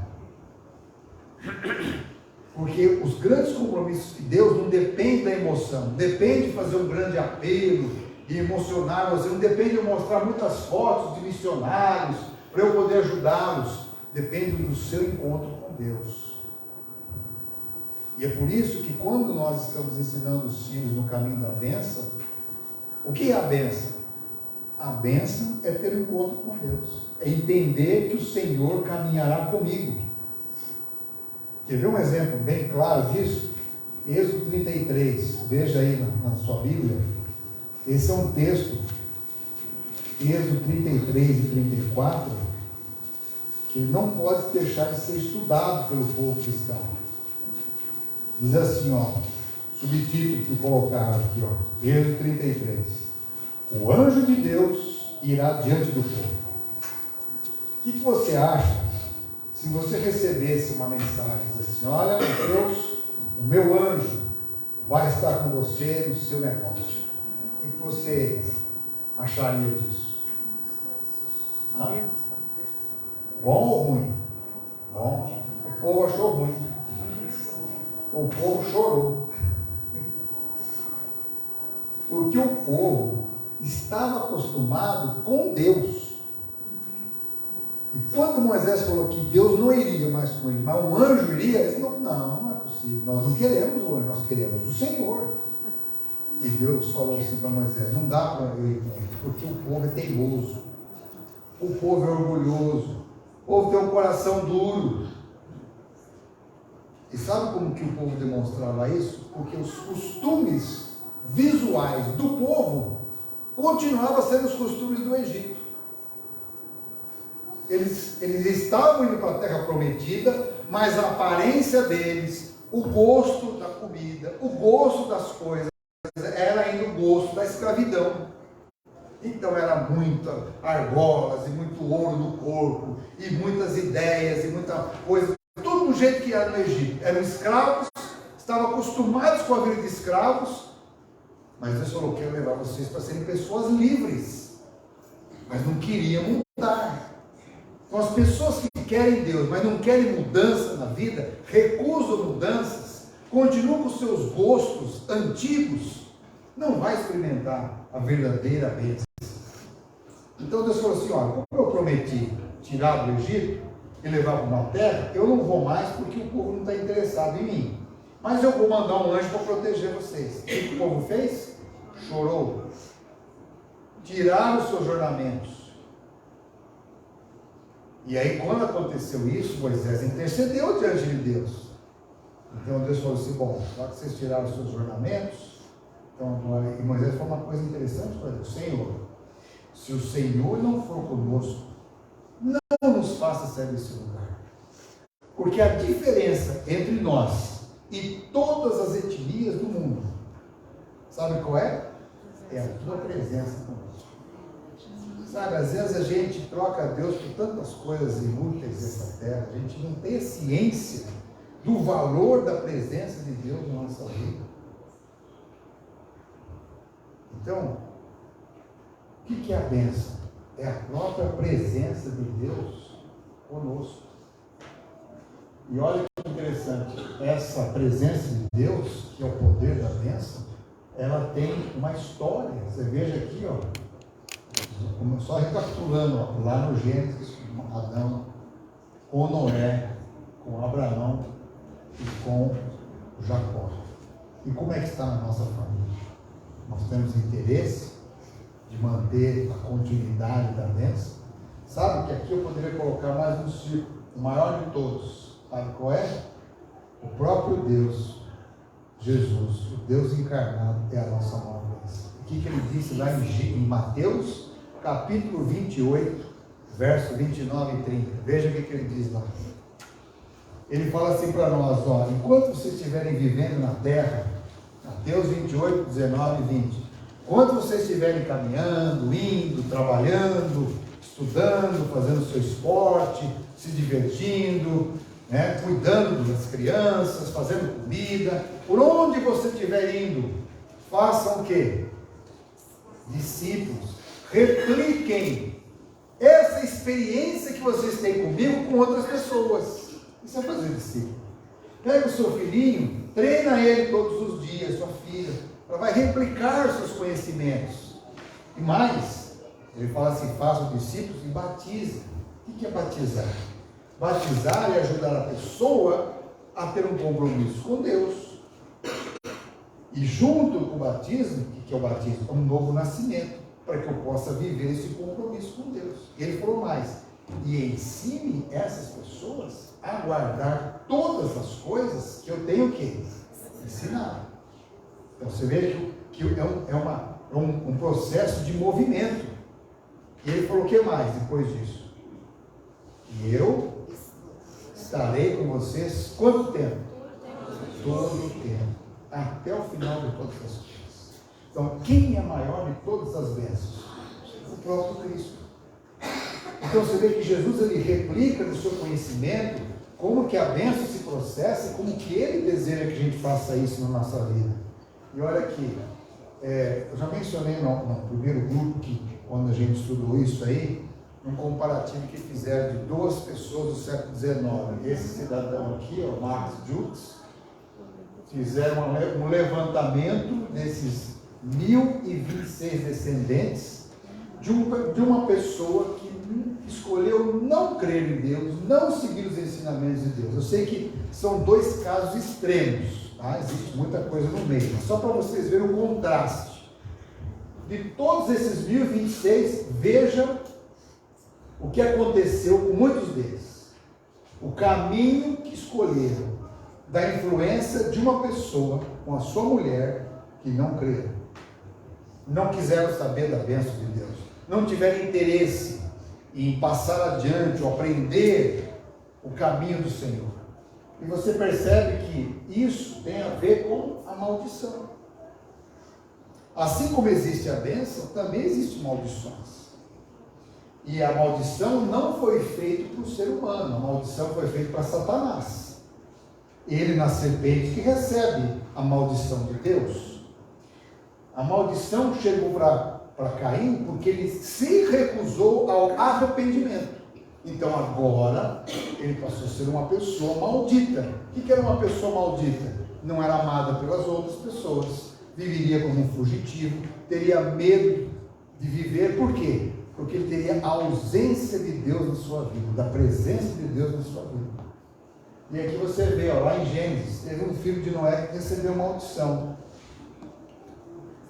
Porque os grandes compromissos de Deus não dependem da emoção, não depende de fazer um grande apelo e emocionar você, não depende de mostrar muitas fotos de missionários para eu poder ajudá-los, depende do seu encontro com Deus. E é por isso que quando nós estamos ensinando os filhos no caminho da bênção, o que é a bênção? A bênção é ter um encontro com Deus, é entender que o Senhor caminhará comigo. Quer ver um exemplo bem claro disso? Êxodo 33, veja aí na sua Bíblia. Esse é um texto, Êxodo 33 e 34, que não pode deixar de ser estudado pelo povo cristão. Diz assim, subtítulo que colocaram aqui, Êxodo 33. O anjo de Deus irá diante do povo. O que você acha se você recebesse uma mensagem, diz assim: olha, Deus, o meu anjo vai estar com você no seu negócio? O que você acharia disso? Bom ou ruim? Bom. O povo achou ruim. O povo chorou. Porque o povo estava acostumado com Deus. E quando Moisés falou que Deus não iria mais com ele, mas um anjo iria, eles não é possível. Nós não queremos o anjo, nós queremos o Senhor. E Deus falou assim para Moisés: não dá para eu ir com ele, porque o povo é teimoso, o povo é orgulhoso, o povo tem um coração duro. E sabe como que o povo demonstrava isso? Porque os costumes visuais do povo continuavam sendo os costumes do Egito. Eles estavam indo para a terra prometida, mas a aparência deles, o gosto da comida, o gosto das coisas, era ainda o gosto da escravidão. Então era muita argolas e muito ouro no corpo, e muitas ideias e muita coisa, tudo do jeito que era no Egito. Eram escravos, estavam acostumados com a vida de escravos, mas Deus falou: quero levar vocês para serem pessoas livres, mas não queriam mudar. Então as pessoas que querem Deus, mas não querem mudança na vida, recusam mudanças, continuam com seus gostos antigos, não vai experimentar a verdadeira bênção. Então Deus falou assim: olha, como eu prometi tirar do Egito e levar para uma terra, eu não vou mais porque o povo não está interessado em mim, mas eu vou mandar um anjo para proteger vocês. O que o povo fez? Chorou, tiraram os seus ornamentos. E aí, quando aconteceu isso, Moisés intercedeu diante de Deus. Então Deus falou assim: bom, já que vocês tiraram os seus ornamentos, então, e Moisés falou uma coisa interessante para Deus: Senhor, se o Senhor não for conosco, não nos faça sair desse lugar. Porque a diferença entre nós e todas as etnias do mundo Sabe qual é? É a tua presença conosco. Sabe, às vezes a gente troca Deus por tantas coisas inúteis dessa terra, a gente não tem ciência do valor da presença de Deus na nossa vida. Então, o que é a bênção? É a própria presença de Deus conosco. E olha que interessante, essa presença de Deus, que é o poder da bênção, ela tem uma história. Você veja aqui, ó, só recapitulando, ó, lá no Gênesis, com Adão, com Noé, com Abraão e com Jacó. E como é que está na nossa família? Nós temos interesse de manter a continuidade da bênção? Sabe que aqui eu poderia colocar mais um círculo, o maior de todos. Sabe qual é? O próprio Deus, Jesus, o Deus encarnado, é a nossa maior bênção. O que ele disse lá em Mateus, capítulo 28, verso 29 e 30. Veja o que ele diz lá. Ele fala assim para nós, ó, enquanto vocês estiverem vivendo na terra, Mateus 28, 19 e 20, enquanto vocês estiverem caminhando, indo, trabalhando, estudando, fazendo seu esporte, se divertindo, né, cuidando das crianças, fazendo comida, por onde você estiver indo, façam o quê? Discípulos, repliquem essa experiência que vocês têm comigo com outras pessoas. Isso é fazer discípulo. Pega o seu filhinho, treina ele todos os dias, sua filha, ela vai replicar seus conhecimentos. E mais, ele fala assim, faça discípulos e batize. O que é batizar? Batizar é ajudar a pessoa a ter um compromisso com Deus. E junto com o batismo, o que é o batismo? É um novo nascimento, para que eu possa viver esse compromisso com Deus. E ele falou mais, e ensine essas pessoas a guardar todas as coisas que eu tenho que ensinar. Então você vê que é um processo de movimento. E ele falou o que mais depois disso? E eu estarei com vocês quanto tempo? Todo o tempo. Até o final de todas as coisas. Então, quem é maior de todas as bênçãos? O próprio Cristo. Então, você vê que Jesus, ele replica no seu conhecimento como que a bênção se processa e como que ele deseja que a gente faça isso na nossa vida. E olha aqui, eu já mencionei no primeiro grupo que, quando a gente estudou isso aí, um comparativo que fizeram de duas pessoas do século XIX. Esse cidadão aqui, o Max Jukes, fizeram um levantamento desses 1.026 descendentes de uma pessoa que escolheu não crer em Deus, não seguir os ensinamentos de Deus. Eu sei que são dois casos extremos, tá? Existe muita coisa no meio, mas só para vocês verem o contraste. De todos esses 1.026, veja o que aconteceu com muitos deles. O caminho que escolheram da influência de uma pessoa com a sua mulher que não creram. Não quiseram saber da bênção de Deus. Não tiveram interesse em passar adiante ou aprender o caminho do Senhor. E você percebe que isso tem a ver com a maldição. Assim como existe a bênção, também existem maldições. E a maldição não foi feita para o ser humano, a maldição foi feita para Satanás. Ele na serpente que recebe a maldição de Deus. A maldição chegou para Caim porque ele se recusou ao arrependimento. Então agora ele passou a ser uma pessoa maldita. O que era uma pessoa maldita? Não era amada pelas outras pessoas, viveria como um fugitivo, teria medo de viver. Por quê? Porque ele teria a ausência de Deus na sua vida, da presença de Deus na sua vida. E aqui você vê, ó, lá em Gênesis, teve um filho de Noé que recebeu maldição.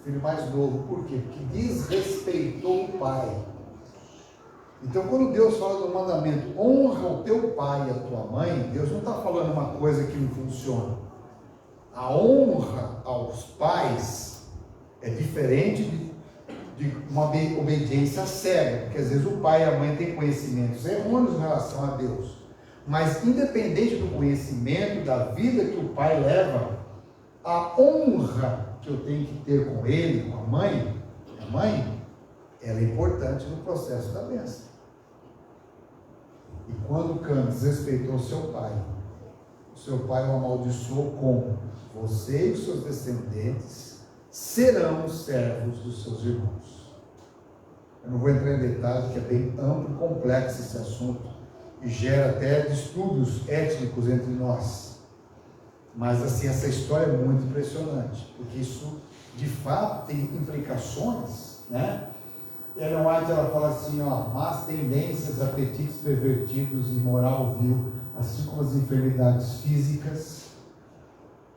Filho mais novo. Por quê? Porque desrespeitou o pai. Então, quando Deus fala do mandamento, honra o teu pai e a tua mãe, Deus não está falando uma coisa que não funciona. A honra aos pais é diferente de uma obediência cega, porque às vezes o pai e a mãe têm conhecimentos errôneos em relação a Deus. Mas independente do conhecimento, da vida que o pai leva, a honra que eu tenho que ter com ele, com a mãe, ela é importante no processo da bênção. E quando Cã desrespeitou seu pai o amaldiçoou com: você e os seus descendentes serão servos dos seus irmãos. Eu não vou entrar em detalhes, porque é bem amplo e complexo esse assunto, e gera até distúrbios étnicos entre nós. Mas assim, essa história é muito impressionante, porque isso de fato tem implicações, né? Ellen White, ela fala assim, más tendências, apetites pervertidos e moral vil, assim como as enfermidades físicas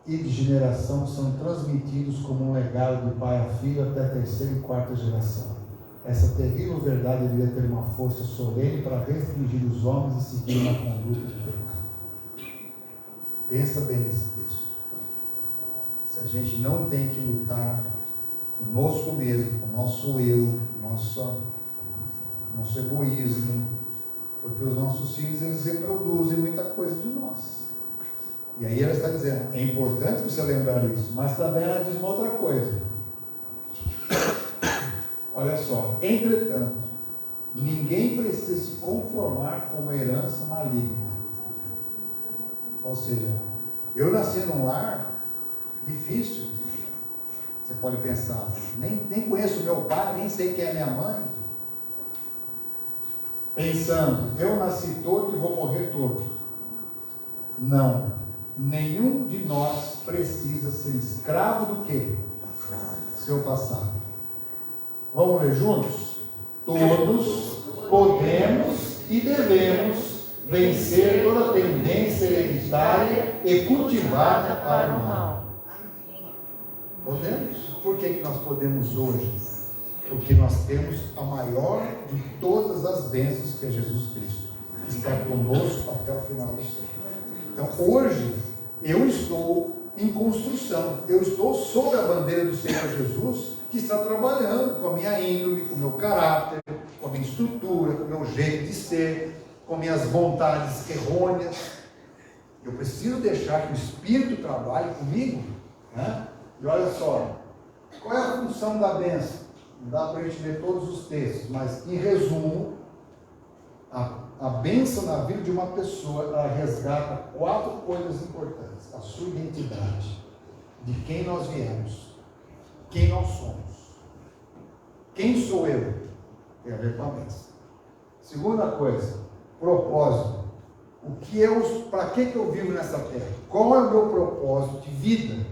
e de geração, são transmitidos como um legado do pai a filho até a terceira e quarta geração. Essa terrível verdade deveria ter uma força solene para restringir os homens e seguir uma conduta de pecado. Pensa bem nesse texto. Se a gente não tem que lutar conosco mesmo, com o nosso eu, nosso egoísmo, porque os nossos filhos, eles reproduzem muita coisa de nós. E aí ela está dizendo, é importante você lembrar isso, mas também ela diz uma outra coisa. Olha só, entretanto, ninguém precisa se conformar com uma herança maligna. Ou seja, eu nasci num lar difícil. Você pode pensar, nem conheço meu pai, nem sei quem é minha mãe. Pensando, eu nasci torto e vou morrer torto. Não, nenhum de nós precisa ser escravo do quê? Seu passado. Vamos ler juntos? Todos podemos e devemos vencer toda tendência hereditária e cultivada para o mal. Podemos. Por que nós podemos hoje? Porque nós temos a maior de todas as bênçãos, que é Jesus Cristo, que está conosco até o final do século. Então hoje eu estou em construção, eu estou sob a bandeira do Senhor Jesus, que está trabalhando com a minha índole, com o meu caráter, com a minha estrutura, com o meu jeito de ser, com minhas vontades errôneas. Eu preciso deixar que o Espírito trabalhe comigo, né? E olha só, qual é a função da bênção? Não dá para a gente ler todos os textos, mas em resumo, a bênção na vida de uma pessoa, ela resgata 4 coisas importantes: a sua identidade, de quem nós viemos, quem nós somos, quem sou eu, tem a ver com a bênção. Segunda coisa, propósito. Para que eu vivo nessa terra? Qual é o meu propósito de vida?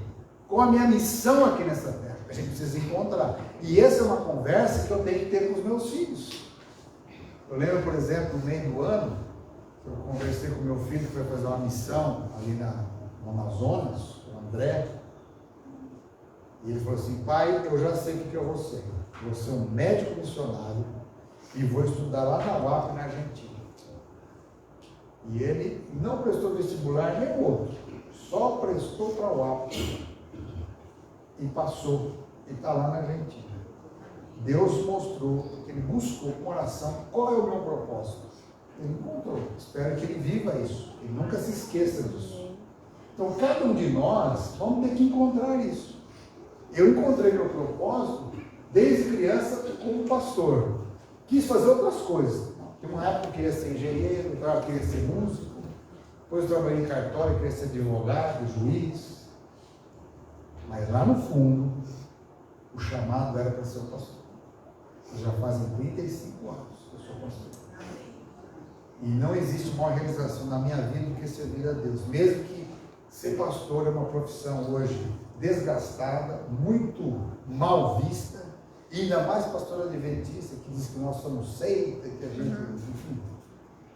Qual a minha missão aqui nessa terra? A gente precisa encontrar. E essa é uma conversa que eu tenho que ter com os meus filhos. Eu lembro, por exemplo, no meio do ano, eu conversei com meu filho que foi fazer uma missão ali no Amazonas, o André, e ele falou assim: pai, eu já sei o que eu vou ser. Vou ser um médico missionário e vou estudar lá na UAP, na Argentina. E ele não prestou vestibular nem outro, só prestou para a UAP. E passou, e está lá na Argentina. Deus mostrou, que ele buscou com oração, qual é o meu propósito? Ele encontrou. Espero que ele viva isso, que ele nunca se esqueça disso. Então, cada um de nós, vamos ter que encontrar isso. Eu encontrei meu propósito desde criança como pastor. Quis fazer outras coisas. Tem uma época que eu queria ser engenheiro, outra época eu queria ser músico, depois eu trabalhei em cartório, queria ser advogado, juiz. Mas lá no fundo, o chamado era para ser um pastor. Já fazem 35 anos que eu sou pastor. E não existe maior realização na minha vida do que servir a Deus. Mesmo que ser pastor é uma profissão hoje desgastada, muito mal vista, e ainda mais pastor adventista, que diz que nós somos seita, que a gente, enfim.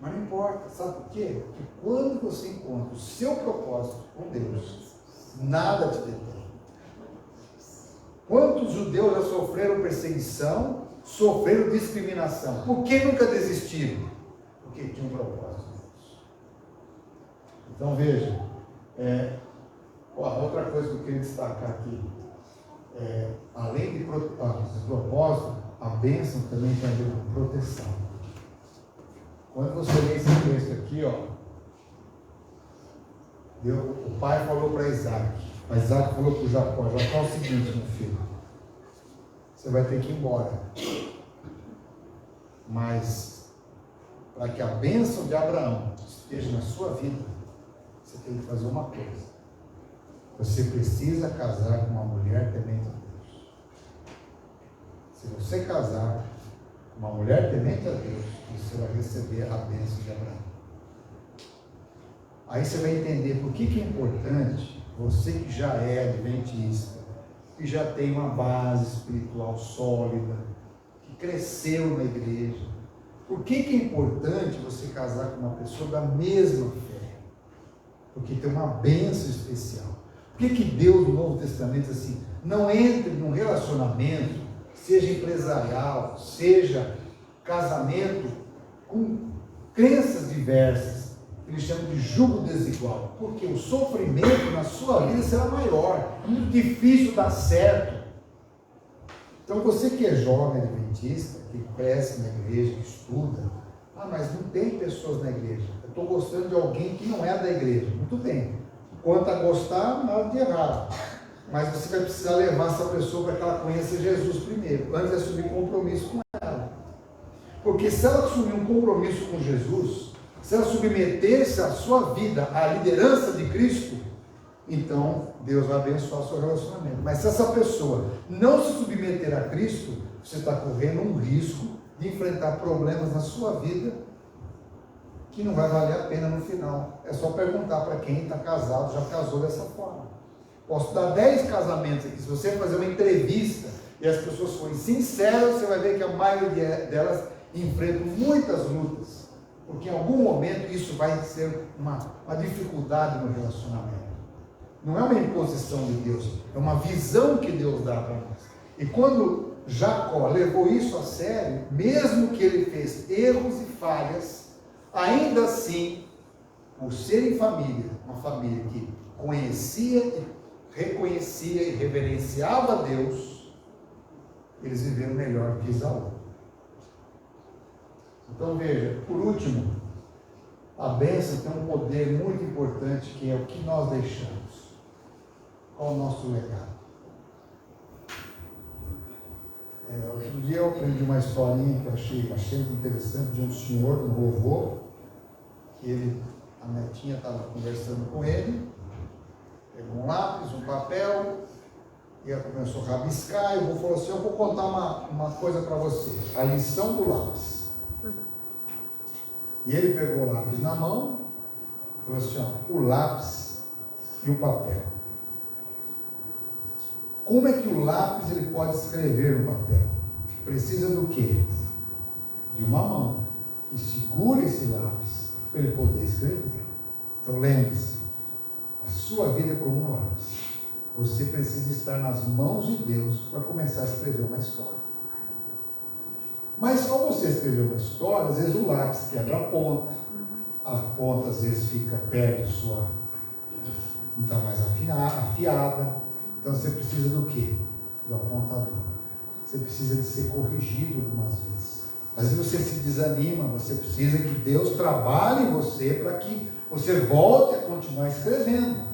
Mas não importa, sabe por quê? Porque quando você encontra o seu propósito com Deus, nada te detém. Quantos judeus já sofreram perseguição, sofreram discriminação? Por que nunca desistiram? Porque tinham um propósito. Então veja, outra coisa que eu queria destacar aqui, além de propósito, a bênção também tem a ver com proteção. Quando você lê esse texto aqui, o pai falou para Isaac: Mas Isaac falou para o Jacó: Jacó, é o seguinte, meu filho, você vai ter que ir embora. Mas, para que a bênção de Abraão esteja na sua vida, você tem que fazer uma coisa. Você precisa casar com uma mulher temente a Deus. Se você casar com uma mulher temente a Deus, você vai receber a bênção de Abraão. Aí você vai entender por que é importante, você que já é adventista, que já tem uma base espiritual sólida, que cresceu na igreja, por que é importante você casar com uma pessoa da mesma fé? Porque tem uma bênção especial. Por que Deus no Novo Testamento diz assim, não entre num relacionamento, seja empresarial, seja casamento, com crenças diversas, eles chamam de jugo desigual, porque o sofrimento na sua vida será maior, é muito difícil dar certo. Então você que é jovem adventista, que cresce na igreja, que estuda, mas não tem pessoas na igreja, eu estou gostando de alguém que não é da igreja, muito bem, quanto a gostar, nada de errado, mas você vai precisar levar essa pessoa para que ela conheça Jesus primeiro, antes de assumir compromisso com ela, porque se ela assumir um compromisso com Jesus, se ela submeter-se a sua vida à liderança de Cristo, então Deus vai abençoar o seu relacionamento. Mas se essa pessoa não se submeter a Cristo, você está correndo um risco de enfrentar problemas na sua vida que não vai valer a pena no final. É só perguntar para quem está casado, já casou dessa forma. Posso dar 10 casamentos aqui. Se você fazer uma entrevista e as pessoas forem sinceras, você vai ver que a maioria delas enfrentam muitas lutas, porque em algum momento isso vai ser uma dificuldade no relacionamento. Não é uma imposição de Deus, é uma visão que Deus dá para nós. E quando Jacó levou isso a sério, mesmo que ele fez erros e falhas, ainda assim, por ser em família, uma família que conhecia, reconhecia e reverenciava a Deus, eles viveram melhor que Esaú. Então veja, por último, a bênção tem um poder muito importante, que é o que nós deixamos. Qual o nosso legado? Outro dia eu aprendi uma historinha que eu achei bastante interessante, de um senhor, um vovô, que a netinha estava conversando com ele, pegou um lápis, um papel, e ela começou a rabiscar, e o vovô falou assim, eu vou contar uma coisa para você, a lição do lápis. E ele pegou o lápis na mão, e falou assim, o lápis e o papel. Como é que o lápis ele pode escrever no papel? Precisa do quê? De uma mão que segure esse lápis para ele poder escrever. Então lembre-se, a sua vida é como um lápis. Você precisa estar nas mãos de Deus para começar a escrever uma história. Mas quando você escrever uma história, às vezes o lápis quebra a ponta às vezes fica perto sua, não está mais afiada. Então você precisa do quê? Do apontador. Você precisa de ser corrigido algumas vezes. Às vezes você se desanima, você precisa que Deus trabalhe em você para que você volte a continuar escrevendo.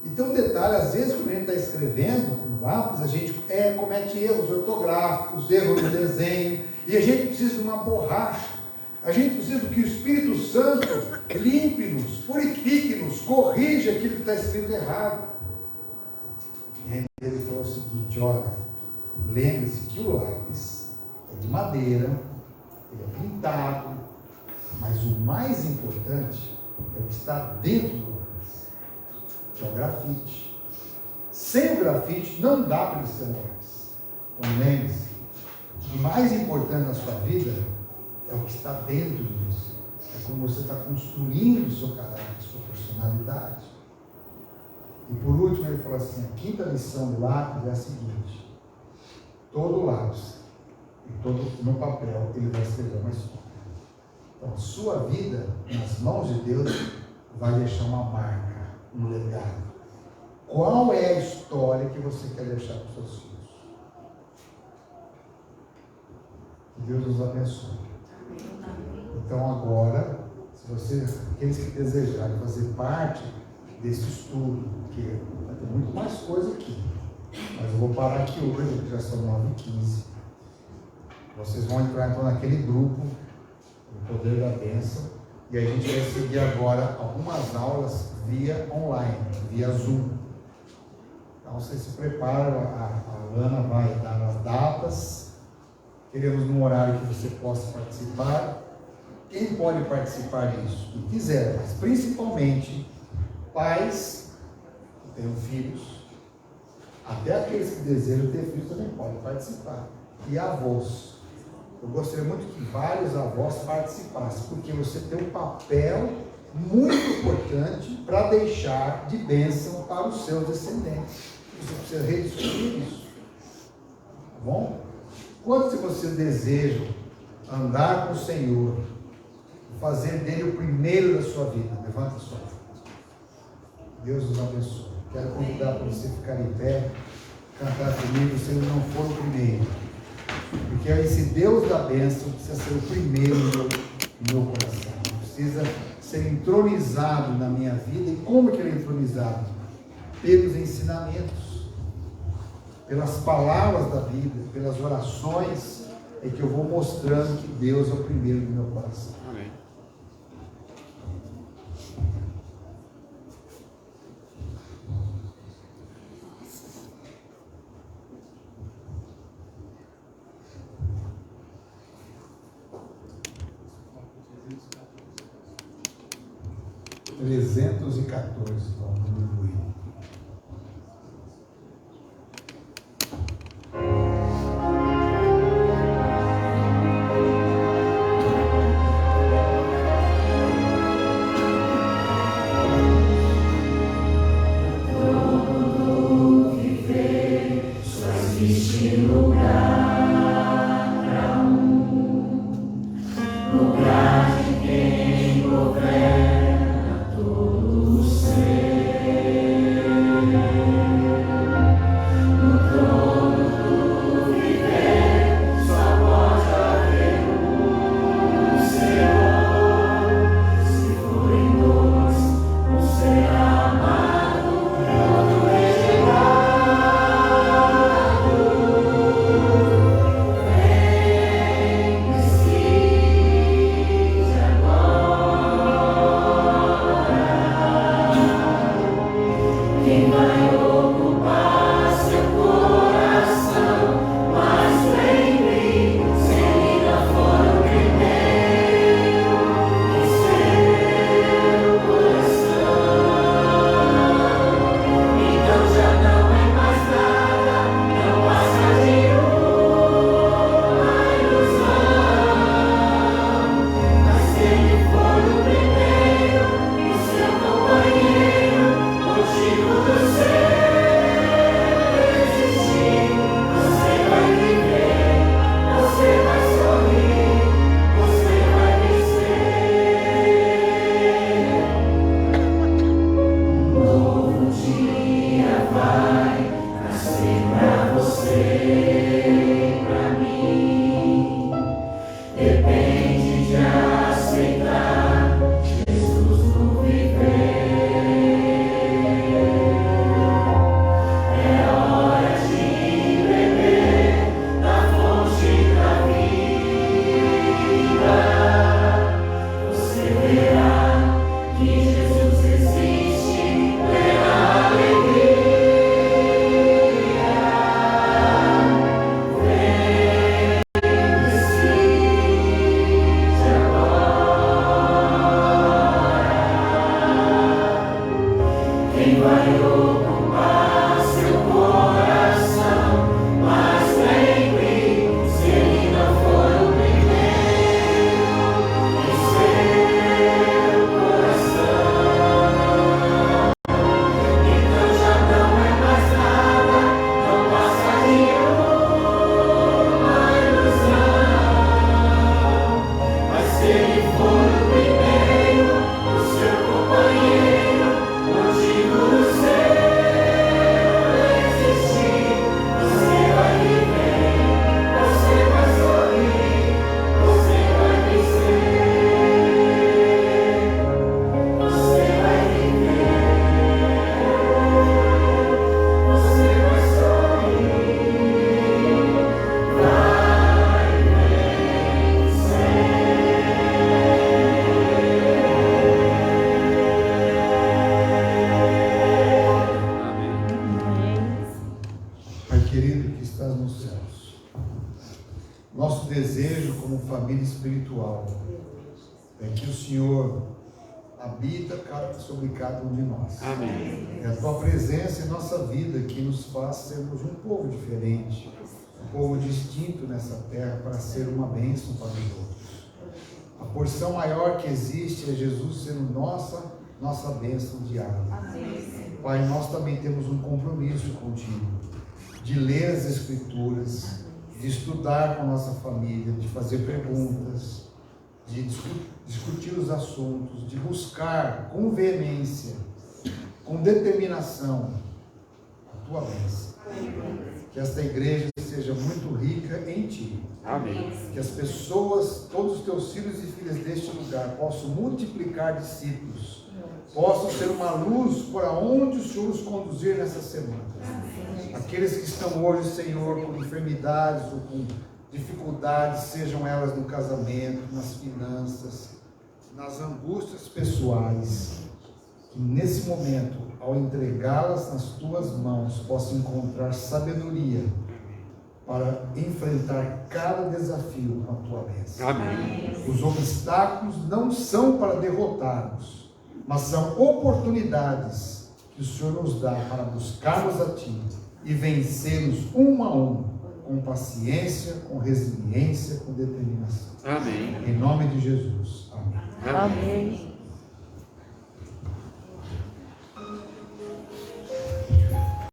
Então, detalhe, às vezes quando a gente está escrevendo com lápis, a gente comete erros ortográficos, erros no desenho, e a gente precisa de uma borracha. A gente precisa que o Espírito Santo limpe-nos, purifique-nos, corrija aquilo que está escrito errado. E ele falou o seguinte, olha, lembre-se que o lápis é de madeira, ele é pintado, mas o mais importante é o que está dentro do lápis, que é o grafite. Sem o grafite não dá para ele ser um lápis. Então lembre-se, o mais importante na sua vida é o que está dentro de você. É como você está construindo o seu caráter, a sua personalidade. E por último ele falou assim, a quinta lição do lápis é a seguinte, todo lápis e todo no papel ele vai escrever uma história. Então a sua vida nas mãos de Deus vai deixar uma marca, um legado. Qual é a história que você quer deixar para os seus filhos? Que Deus nos abençoe. Então agora, se aqueles que desejarem fazer parte desse estudo, porque vai ter muito mais coisa aqui. Mas eu vou parar aqui hoje, porque já são 9h15. Vocês vão entrar então naquele grupo, o Poder da Bênção, e a gente vai seguir agora algumas aulas via online, via Zoom. Então vocês se preparam, a Ana vai dar as datas, queremos num horário que você possa participar. Quem pode participar disso? Quem quiser, mas principalmente pais que tenham filhos, até aqueles que desejam ter filhos também podem participar, e avós. Eu gostaria muito que vários avós participassem, porque você tem um papel muito importante para deixar de bênção para os seus descendentes. Você precisa redescobrir isso. Tá bom? Quantos de vocês desejam andar com o Senhor, fazer dele o primeiro da sua vida? Levanta a sua mão. Deus nos abençoe. Quero convidar para você ficar em pé, cantar comigo, se ele não for o primeiro. Porque esse Deus da bênção precisa ser o primeiro no meu coração. Precisa ser entronizado na minha vida. E como que ele é entronizado? Pelos ensinamentos, pelas palavras da Bíblia, pelas orações, é que eu vou mostrando que Deus é o primeiro no meu coração. Amém. Vamos concluir. Lugar de quem governa todo o ser. Nosso desejo como família espiritual é que o Senhor habita sobre cada um de nós. Amém. É a tua presença em nossa vida que nos faz sermos um povo diferente, um povo distinto nessa terra para ser uma bênção para os outros. A porção maior que existe é Jesus sendo nossa bênção diária. Pai, nós também temos um compromisso contigo de ler as Escrituras, de estudar com a nossa família, de fazer perguntas, de discutir os assuntos, de buscar com veemência, com determinação a tua bênção. Que esta igreja seja muito rica em ti. Amém. Que as pessoas, todos os teus filhos e filhas deste lugar possam multiplicar discípulos, possam ser uma luz para onde o Senhor os conduzir nessa semana. Aqueles que estão hoje, Senhor, com enfermidades ou com dificuldades, sejam elas no casamento, nas finanças, nas angústias pessoais, que nesse momento, ao entregá-las nas tuas mãos, possam encontrar sabedoria para enfrentar cada desafio com a tua bênção. Amém. Os obstáculos não são para derrotarmos, mas são oportunidades que o Senhor nos dá para buscarmos a ti e vencê-los um a um, com paciência, com resiliência, com determinação. Amém. Em nome de Jesus. Amém. Amém. Amém.